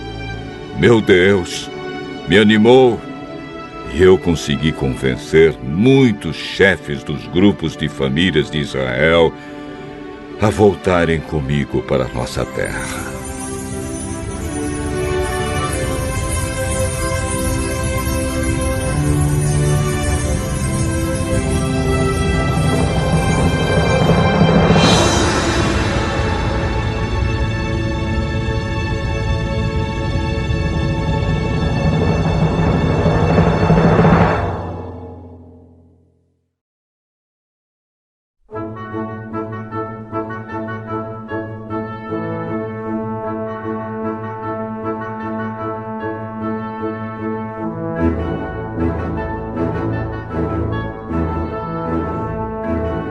meu Deus, me animou e eu consegui convencer muitos chefes dos grupos de famílias de Israel a voltarem comigo para a nossa terra.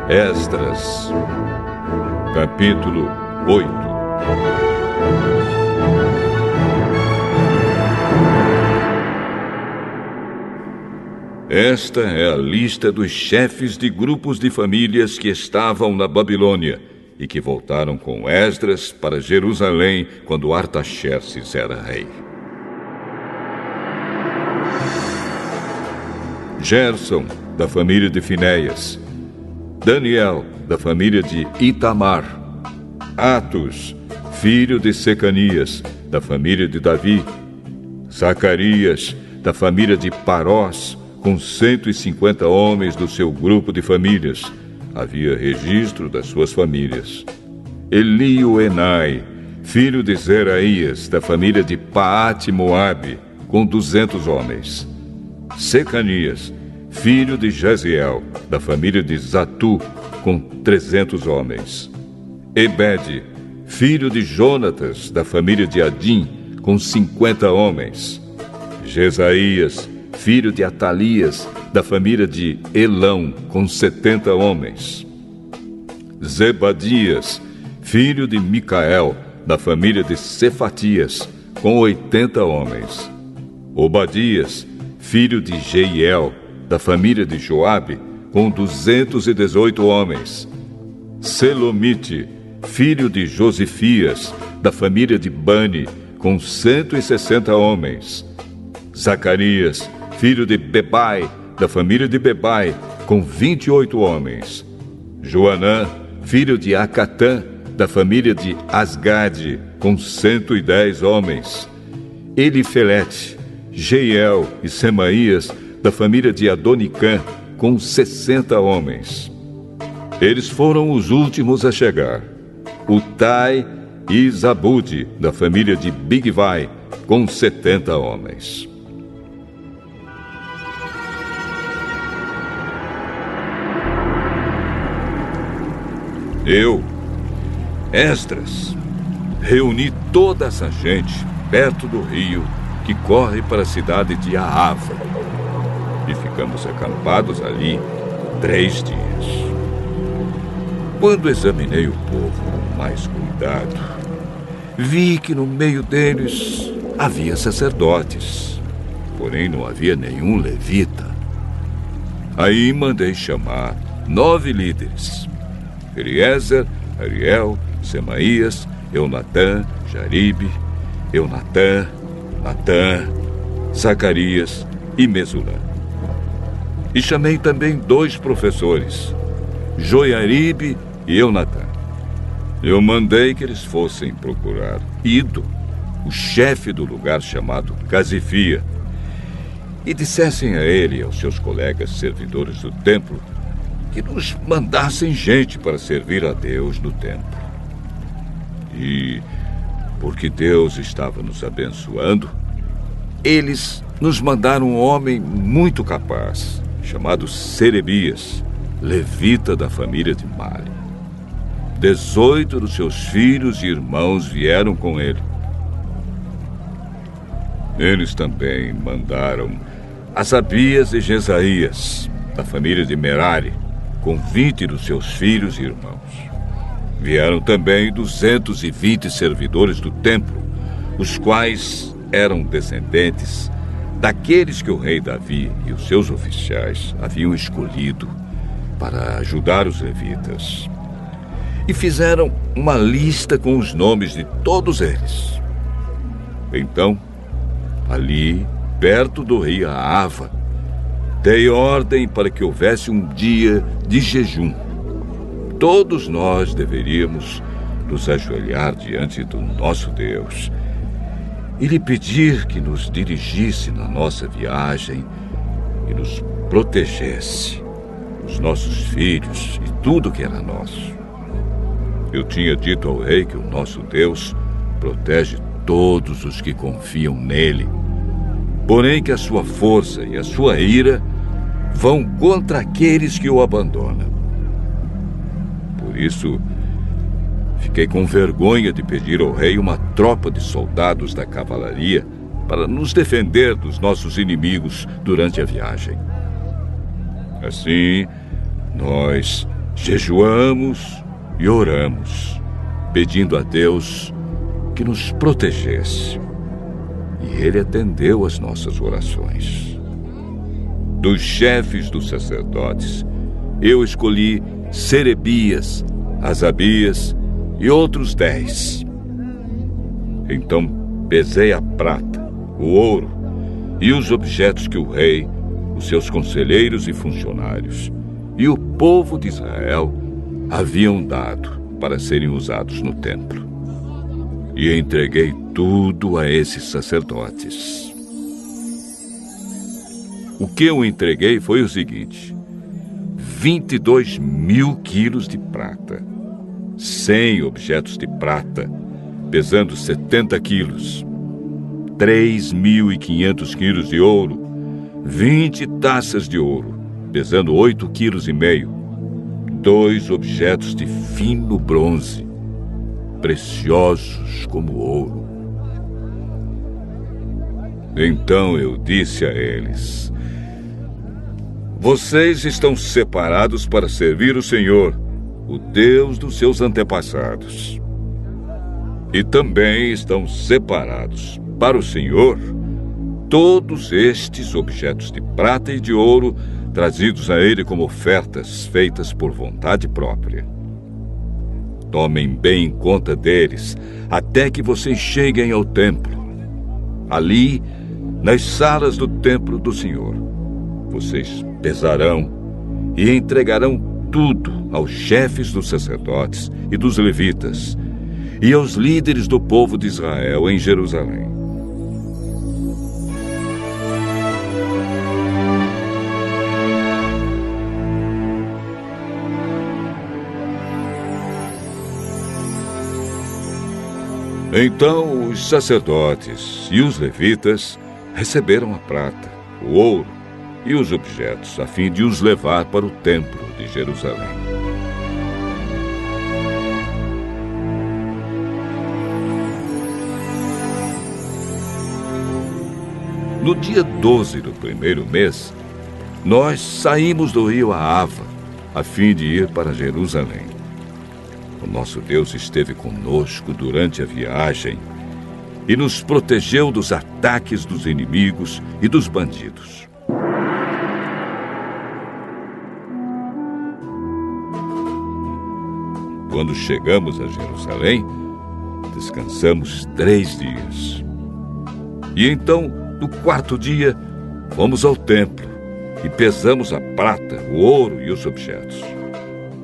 Esdras, capítulo 8. Esta é a lista dos chefes de grupos de famílias que estavam na Babilônia e que voltaram com Esdras para Jerusalém quando Artaxerxes era rei. Gerson, da família de Finéias. Daniel, da família de Itamar. Atos, filho de Secanias, da família de Davi. Zacarias, da família de Parós, com 150 homens do seu grupo de famílias. Havia registro das suas famílias. Elioenai, filho de Zeraías, da família de Paate-Moabe, com 200 homens. Secanias, filho de Jaziel, da família de Zatu, com 300 homens. Ebede, filho de Jonatas, da família de Adim, com 50 homens. Jesaías, filho de Atalias, da família de Elão, com 70 homens. Zebadias, filho de Micael, da família de Cefatias, com 80 homens. Obadias, filho de Jeiel, da família de Joabe, com 218 homens. Selomite, filho de Josifias, da família de Bani, com 160 homens. Zacarias, filho de Bebai, da família de Bebai, com 28 homens. Joanã, filho de Acatã, da família de Asgade, com 110 homens. Elifelete, Jeiel e Semaías, da família de Adonicã, com 60 homens. Eles foram os últimos a chegar. Utai e Zabude, da família de Bigvai, com 70 homens. Eu, Esdras, reuni toda essa gente perto do rio que corre para a cidade de Ahava. E ficamos acampados ali 3 dias. Quando examinei o povo com mais cuidado, vi que no meio deles havia sacerdotes, porém não havia nenhum levita, Aí mandei chamar 9 líderes: Eliezer, Ariel, Semaías, Eunatã, Jaribe, Eunatã, Natã, Zacarias e Mesulã. E chamei também 2 professores, Joiaribe e Eunatã. Eu mandei que eles fossem procurar Ido, o chefe do lugar chamado Casifia, e dissessem a ele e aos seus colegas servidores do templo que nos mandassem gente para servir a Deus no templo. E, porque Deus estava nos abençoando, eles nos mandaram um homem muito capaz, chamado Serebias, levita da família de Mali. 18 dos seus filhos e irmãos vieram com ele. Eles também mandaram Asabias e Jesaías, da família de Merari, com 20 dos seus filhos e irmãos. Vieram também 220 servidores do templo, os quais eram descendentes daqueles que o rei Davi e os seus oficiais haviam escolhido para ajudar os levitas. E fizeram uma lista com os nomes de todos eles. Então, ali, perto do rio Ahava, dei ordem para que houvesse um dia de jejum. Todos nós deveríamos nos ajoelhar diante do nosso Deus e lhe pedir que nos dirigisse na nossa viagem e nos protegesse, os nossos filhos e tudo que era nosso. Eu tinha dito ao rei que o nosso Deus protege todos os que confiam nele, porém que a sua força e a sua ira vão contra aqueles que o abandonam. Por isso, fiquei com vergonha de pedir ao rei uma tropa de soldados da cavalaria para nos defender dos nossos inimigos durante a viagem. Assim, nós jejuamos e oramos, pedindo a Deus que nos protegesse. E ele atendeu às nossas orações. Dos chefes dos sacerdotes, eu escolhi Serebias, Asabias e outros 10. Então pesei a prata, o ouro e os objetos que o rei, os seus conselheiros e funcionários e o povo de Israel haviam dado para serem usados no templo. E entreguei tudo a esses sacerdotes. O que eu entreguei foi o seguinte: 22.000 quilos de prata, 100 objetos de prata, pesando 70 quilos, 3.500 quilos de ouro, 20 taças de ouro, pesando 8,5 quilos, 2 objetos de fino bronze, preciosos como ouro. Então eu disse a eles: vocês estão separados para servir o Senhor, o Deus dos seus antepassados. E também estão separados para o Senhor todos estes objetos de prata e de ouro trazidos a ele como ofertas feitas por vontade própria. Tomem bem conta deles até que vocês cheguem ao templo. Ali, nas salas do templo do Senhor, vocês pesarão e entregarão tudo aos chefes dos sacerdotes e dos levitas e aos líderes do povo de Israel em Jerusalém. Então os sacerdotes e os levitas receberam a prata, o ouro e os objetos, a fim de os levar para o templo de Jerusalém. No dia 12 do primeiro mês, nós saímos do rio Ahava, a fim de ir para Jerusalém. O nosso Deus esteve conosco durante a viagem e nos protegeu dos ataques dos inimigos e dos bandidos. quando chegamos a Jerusalém, descansamos 3 dias. E então, no 4º dia, fomos ao templo e pesamos a prata, o ouro e os objetos.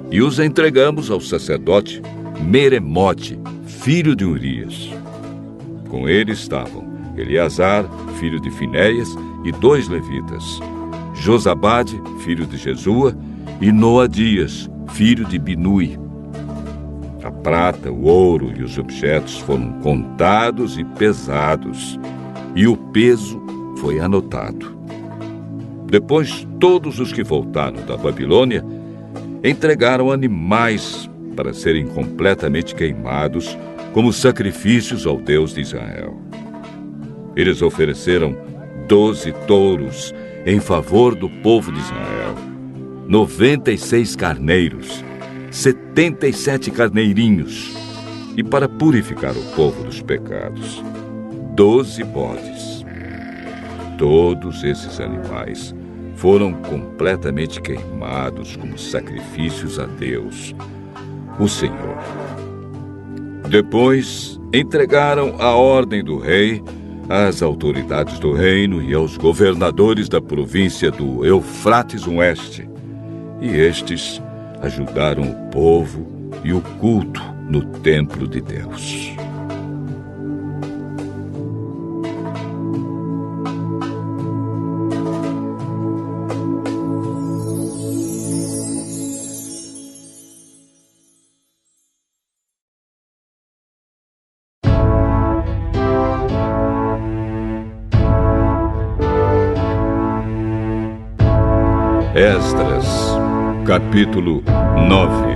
E os entregamos ao sacerdote Meremote, filho de Urias. Com ele estavam Eleazar, filho de Finéias, e 2 levitas, Josabade, filho de Jesua, e Noadias, filho de Binui. A prata, o ouro e os objetos foram contados e pesados, e o peso foi anotado. Depois, todos os que voltaram da Babilônia entregaram animais para serem completamente queimados como sacrifícios ao Deus de Israel. Eles ofereceram 12 touros em favor do povo de Israel, 96 carneiros, 77 carneirinhos, e para purificar o povo dos pecados, 12 bodes. Todos esses animais foram completamente queimados como sacrifícios a Deus, o Senhor. Depois, entregaram a ordem do rei às autoridades do reino e aos governadores da província do Eufrates Oeste, e estes ajudaram o povo e o culto no templo de Deus. Esdras, capítulo 9.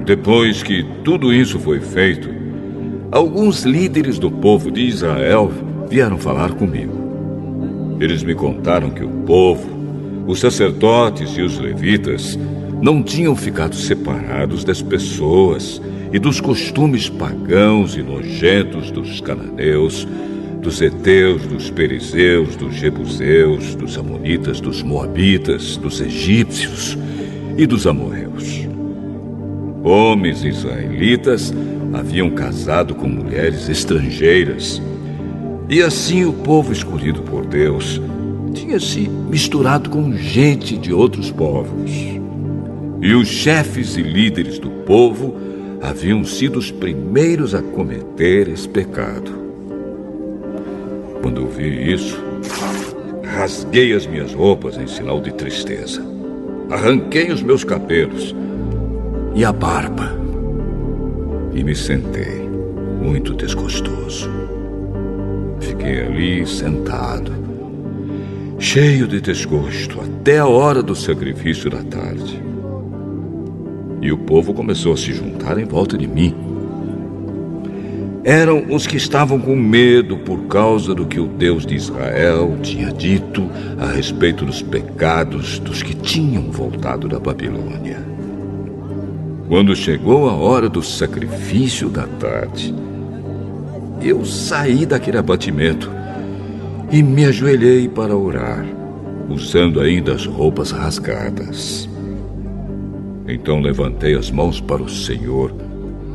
Depois que tudo isso foi feito, alguns líderes do povo de Israel vieram falar comigo. Eles me contaram que o povo, os sacerdotes e os levitas não tinham ficado separados das pessoas e dos costumes pagãos e nojentos dos cananeus, dos heteus, dos perizeus, dos jebuseus, dos amonitas, dos moabitas, dos egípcios e dos amorreus. Homens israelitas haviam casado com mulheres estrangeiras, e assim o povo escolhido por Deus tinha se misturado com gente de outros povos. E os chefes e líderes do povo haviam sido os primeiros a cometer esse pecado. Quando eu vi isso, rasguei as minhas roupas em sinal de tristeza. Arranquei os meus cabelos e a barba e me sentei, muito desgostoso. Fiquei ali sentado, cheio de desgosto, até a hora do sacrifício da tarde. E o povo começou a se juntar em volta de mim. Eram os que estavam com medo por causa do que o Deus de Israel tinha dito a respeito dos pecados dos que tinham voltado da Babilônia. Quando chegou a hora do sacrifício da tarde, eu saí daquele abatimento e me ajoelhei para orar, usando ainda as roupas rasgadas. Então levantei as mãos para o Senhor,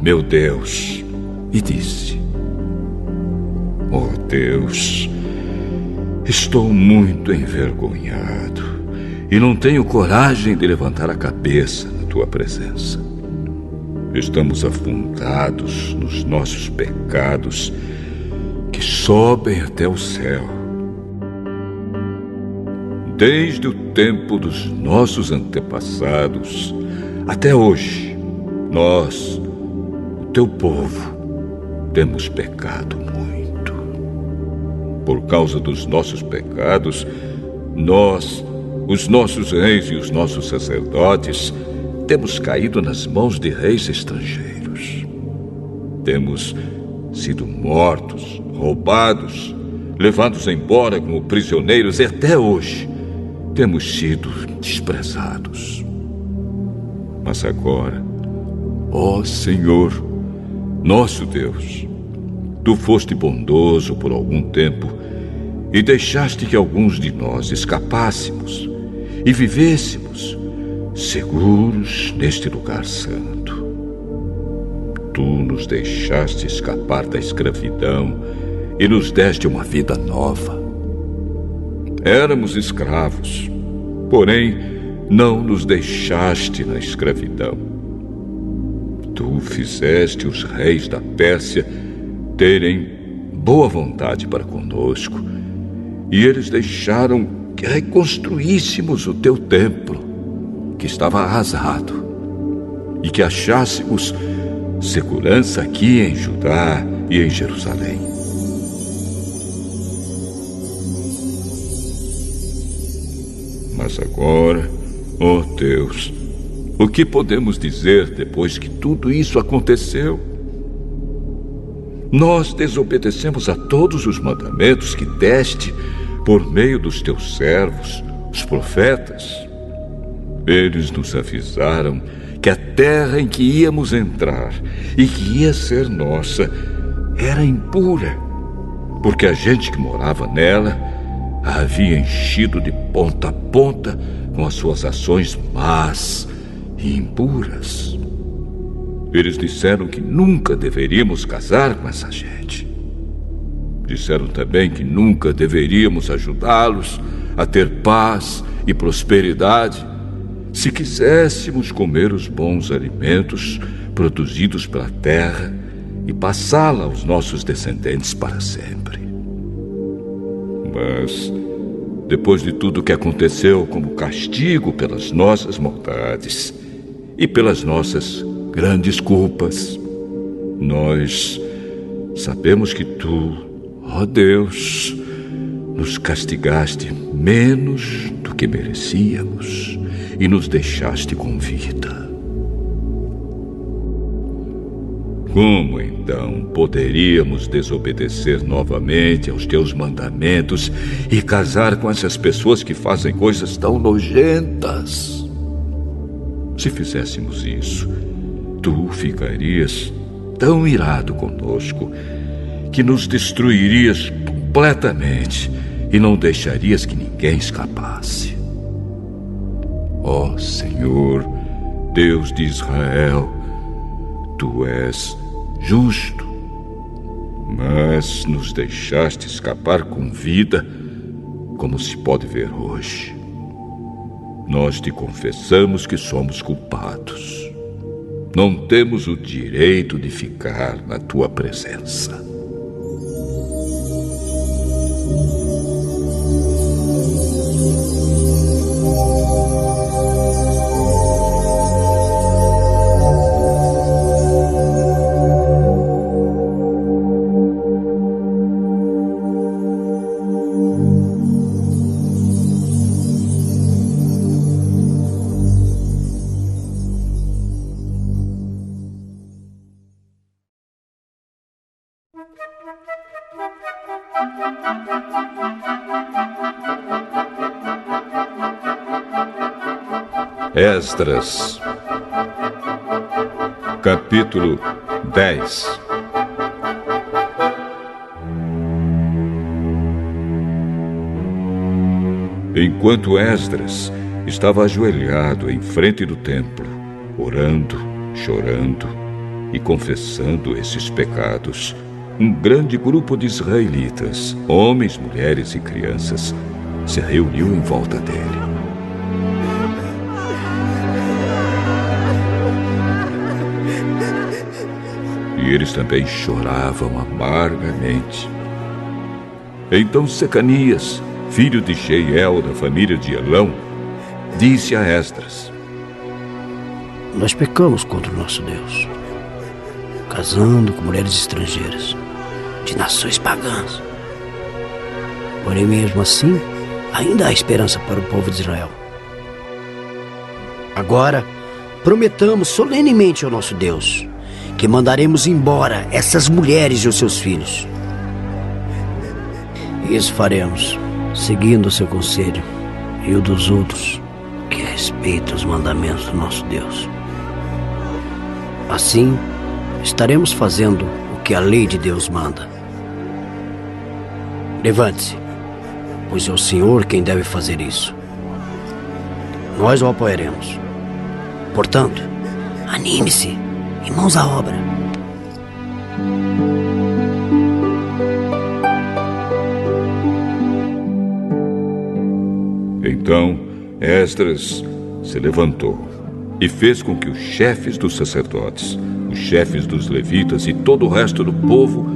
meu Deus, e disse: Oh Deus, estou muito envergonhado e não tenho coragem de levantar a cabeça na tua presença. Estamos afundados nos nossos pecados que sobem até o céu. Desde o tempo dos nossos antepassados até hoje, nós, o teu povo, temos pecado muito. Por causa dos nossos pecados, nós, os nossos reis e os nossos sacerdotes, temos caído nas mãos de reis estrangeiros. Temos sido mortos, roubados, levados embora como prisioneiros e até hoje temos sido desprezados. Mas agora, ó Senhor, nosso Deus, tu foste bondoso por algum tempo e deixaste que alguns de nós escapássemos e vivêssemos seguros neste lugar santo. Tu nos deixaste escapar da escravidão e nos deste uma vida nova. Éramos escravos, porém não nos deixaste na escravidão. Tu fizeste os reis da Pérsia terem boa vontade para conosco, e eles deixaram que reconstruíssemos o teu templo, que estava arrasado, e que achássemos segurança aqui em Judá e em Jerusalém. Mas agora, ó Deus, o que podemos dizer depois que tudo isso aconteceu? Nós desobedecemos a todos os mandamentos que deste por meio dos teus servos, os profetas. Eles nos avisaram que a terra em que íamos entrar e que ia ser nossa era impura, porque a gente que morava nela a havia enchido de ponta a ponta com as suas ações más e impuras. Eles disseram que nunca deveríamos casar com essa gente. Disseram também que nunca deveríamos ajudá-los a ter paz e prosperidade se quiséssemos comer os bons alimentos produzidos pela terra e passá-la aos nossos descendentes para sempre. Mas, depois de tudo o que aconteceu como castigo pelas nossas maldades e pelas nossas grandes culpas, nós sabemos que tu, ó Deus, nos castigaste menos do que merecíamos e nos deixaste com vida. Como então poderíamos desobedecer novamente aos teus mandamentos e casar com essas pessoas que fazem coisas tão nojentas? Se fizéssemos isso, tu ficarias tão irado conosco que nos destruirias completamente e não deixarias que ninguém escapasse. Ó Senhor, Deus de Israel, tu és justo, mas nos deixaste escapar com vida, como se pode ver hoje. Nós te confessamos que somos culpados. Não temos o direito de ficar na tua presença. Esdras, capítulo 10. Enquanto Esdras estava ajoelhado em frente do templo, orando, chorando e confessando esses pecados, um grande grupo de israelitas, homens, mulheres e crianças, se reuniu em volta dele. E eles também choravam amargamente. Então Secanias, filho de Jeiel, da família de Elão, disse a Esdras: Nós pecamos contra o nosso Deus, casando com mulheres estrangeiras, de nações pagãs. Porém, mesmo assim, ainda há esperança para o povo de Israel. Agora, prometamos solenemente ao nosso Deus que mandaremos embora essas mulheres e os seus filhos. Isso faremos, seguindo o seu conselho e o dos outros que respeitam os mandamentos do nosso Deus. Assim, estaremos fazendo o que a lei de Deus manda. Levante-se pois é o Senhor quem deve fazer isso. Nós o apoiaremos. Portanto, anime-se e mãos à obra. Então Esdras se levantou e fez com que os chefes dos sacerdotes, os chefes dos levitas e todo o resto do povo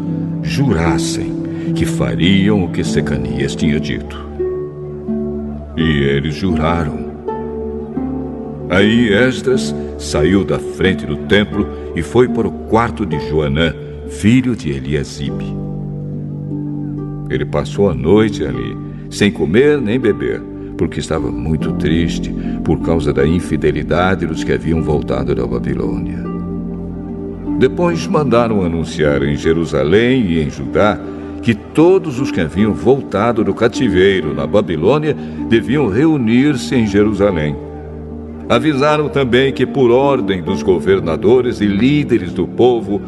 jurassem que fariam o que Secanias tinha dito. E eles juraram. Aí Esdras saiu da frente do templo e foi para o quarto de Joanã, filho de Eliasibe. Ele passou a noite ali, sem comer nem beber, porque estava muito triste por causa da infidelidade dos que haviam voltado da Babilônia. Depois mandaram anunciar em Jerusalém e em Judá que todos os que haviam voltado do cativeiro na Babilônia deviam reunir-se em Jerusalém. Avisaram também que, por ordem dos governadores e líderes do povo,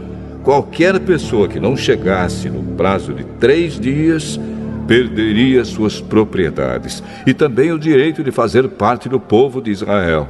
qualquer pessoa que não chegasse no prazo de 3 dias perderia suas propriedades e também o direito de fazer parte do povo de Israel.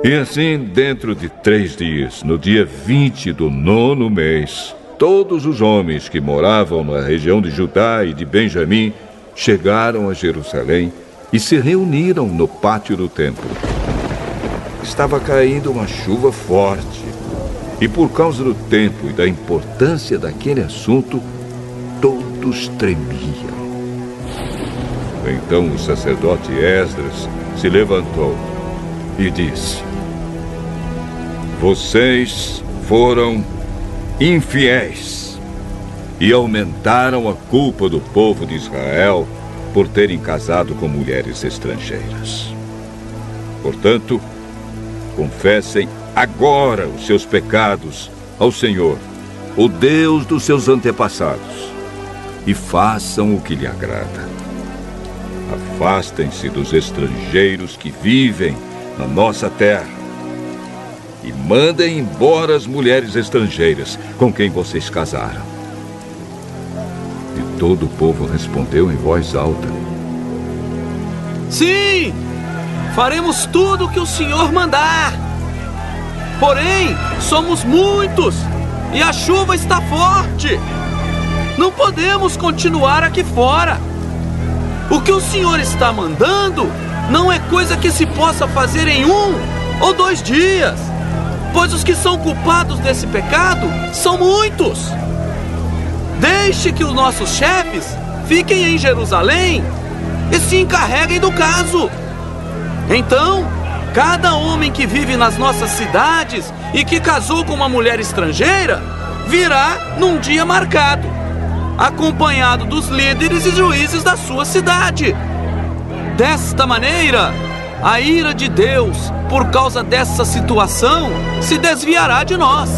E assim, dentro de 3 dias, no dia 20 do 9º mês, todos os homens que moravam na região de Judá e de Benjamim chegaram a Jerusalém e se reuniram no pátio do templo. Estava caindo uma chuva forte e, por causa do tempo e da importância daquele assunto, todos tremiam. Então o sacerdote Esdras se levantou e disse: "Vocês foram infiéis e aumentaram a culpa do povo de Israel por terem casado com mulheres estrangeiras. Portanto, confessem agora os seus pecados ao Senhor, o Deus dos seus antepassados, e façam o que lhe agrada. Afastem-se dos estrangeiros que vivem na nossa terra e mandem embora as mulheres estrangeiras com quem vocês casaram." E todo o povo respondeu em voz alta: "Sim! Faremos tudo o que o Senhor mandar. Porém, somos muitos e a chuva está forte. Não podemos continuar aqui fora. O que o Senhor está mandando não é coisa que se possa fazer em 1 ou 2 dias, pois os que são culpados desse pecado são muitos. Deixe que os nossos chefes fiquem em Jerusalém e se encarreguem do caso. Então, cada homem que vive nas nossas cidades e que casou com uma mulher estrangeira virá num dia marcado, acompanhado dos líderes e juízes da sua cidade. Desta maneira, a ira de Deus, por causa dessa situação, se desviará de nós."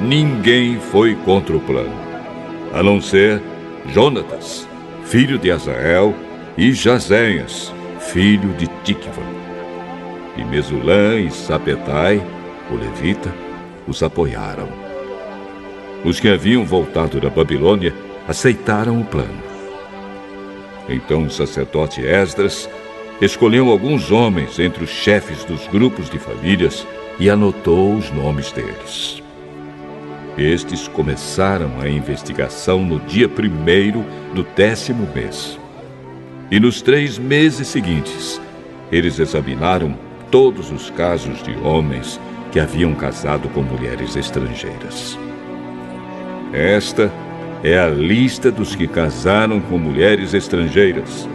Ninguém foi contra o plano, a não ser Jonatas, filho de Azael, e Jazéias, filho de Tikva. E Mesulã e Sabetai, o levita, os apoiaram. Os que haviam voltado da Babilônia aceitaram o plano. Então o sacerdote Esdras escolheu alguns homens entre os chefes dos grupos de famílias e anotou os nomes deles. Estes começaram a investigação no dia 1º do 10º mês. E nos 3 meses seguintes, eles examinaram todos os casos de homens que haviam casado com mulheres estrangeiras. Esta é a lista dos que casaram com mulheres estrangeiras.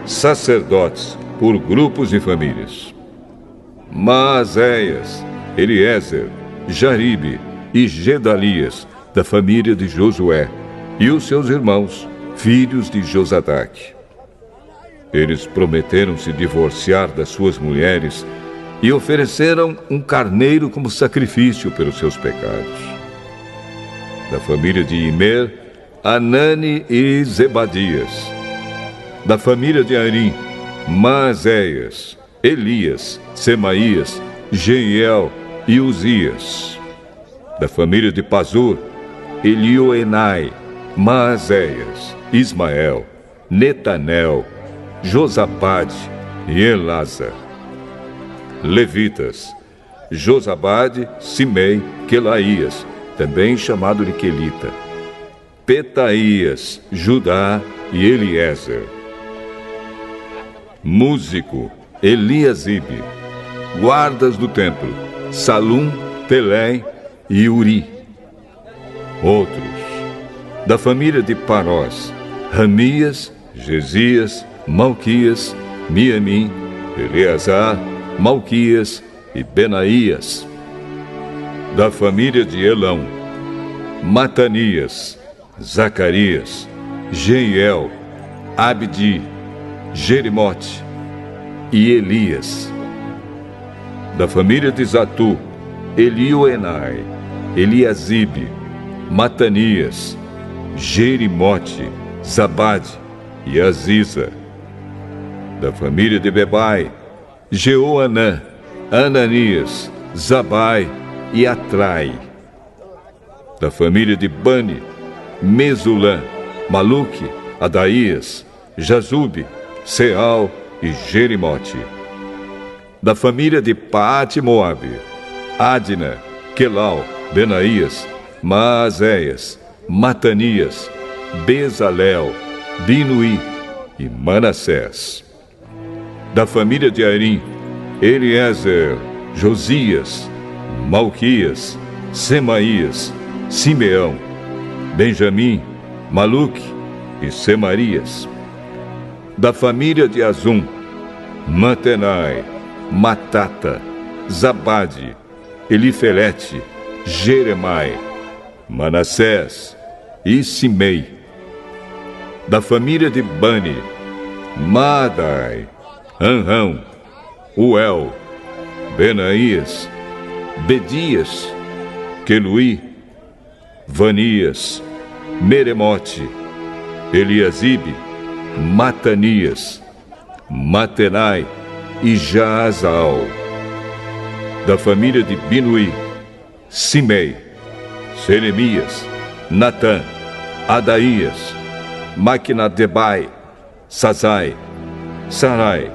Sacerdotes, por grupos e famílias: Maazéias, Eliezer, Jaribe e Gedalias, da família de Josué, e os seus irmãos, filhos de Josadaque. Eles prometeram se divorciar das suas mulheres e ofereceram um carneiro como sacrifício pelos seus pecados. Da família de Imer, Anani e Zebadias. Da família de Arim, Maazéias, Elias, Semaías, Jeiel e Uzias. Da família de Pazur, Elioenai, Maazéias, Ismael, Netanel, Josabade e Elasa. Levitas, Josabade, Simei, Quelaías, também chamado de Quelita, Petaías, Judá e Eliezer. Músico, Eliasibe. Guardas do templo, Salum, Telém e Uri. Outros, da família de Parós, Ramias, Gesias, Malquias, Miamim, Eleazar, Malquias e Benaías. Da família de Elão, Matanias, Zacarias, Jeiel, Abdi, Jerimote e Elias. Da família de Zatu, Elioenai, Eliasibe, Matanias, Jerimote, Zabade e Aziza. Da família de Bebai, Jeoanã, Ananias, Zabai e Atrai. Da família de Bani, Mesulã, Maluque, Adaías, Jazube, Seal e Jerimote. Da família de Paate Moabe, Adna, Quelau, Benaías, Maazéias, Matanias, Bezalel, Binuí e Manassés. Da família de Arim, Eliezer, Josias, Malquias, Semaías, Simeão, Benjamim, Maluque e Semarias. Da família de Azum, Matenai, Matata, Zabade, Elifelete, Jeremai, Manassés e Simei. Da família de Bani, Maadai, Anrão, Uel, Benaías, Bedias, Queluí, Vanias, Meremote, Eliasibe, Matanias, Matenai e Jaazal. Da família de Binuí, Simei, Seremias, Natã, Adaías, Maquinadebai, Sazai, Sarai,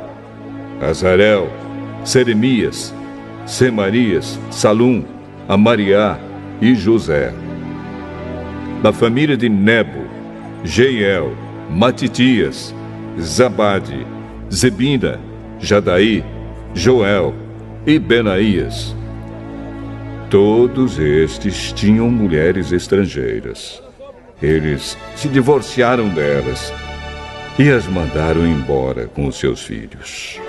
Azarel, Seremias, Semarias, Salum, Amariá e José. Da família de Nebo, Jeiel, Matitias, Zabade, Zebina, Jadaí, Joel e Benaías. Todos estes tinham mulheres estrangeiras. Eles se divorciaram delas e as mandaram embora com os seus filhos.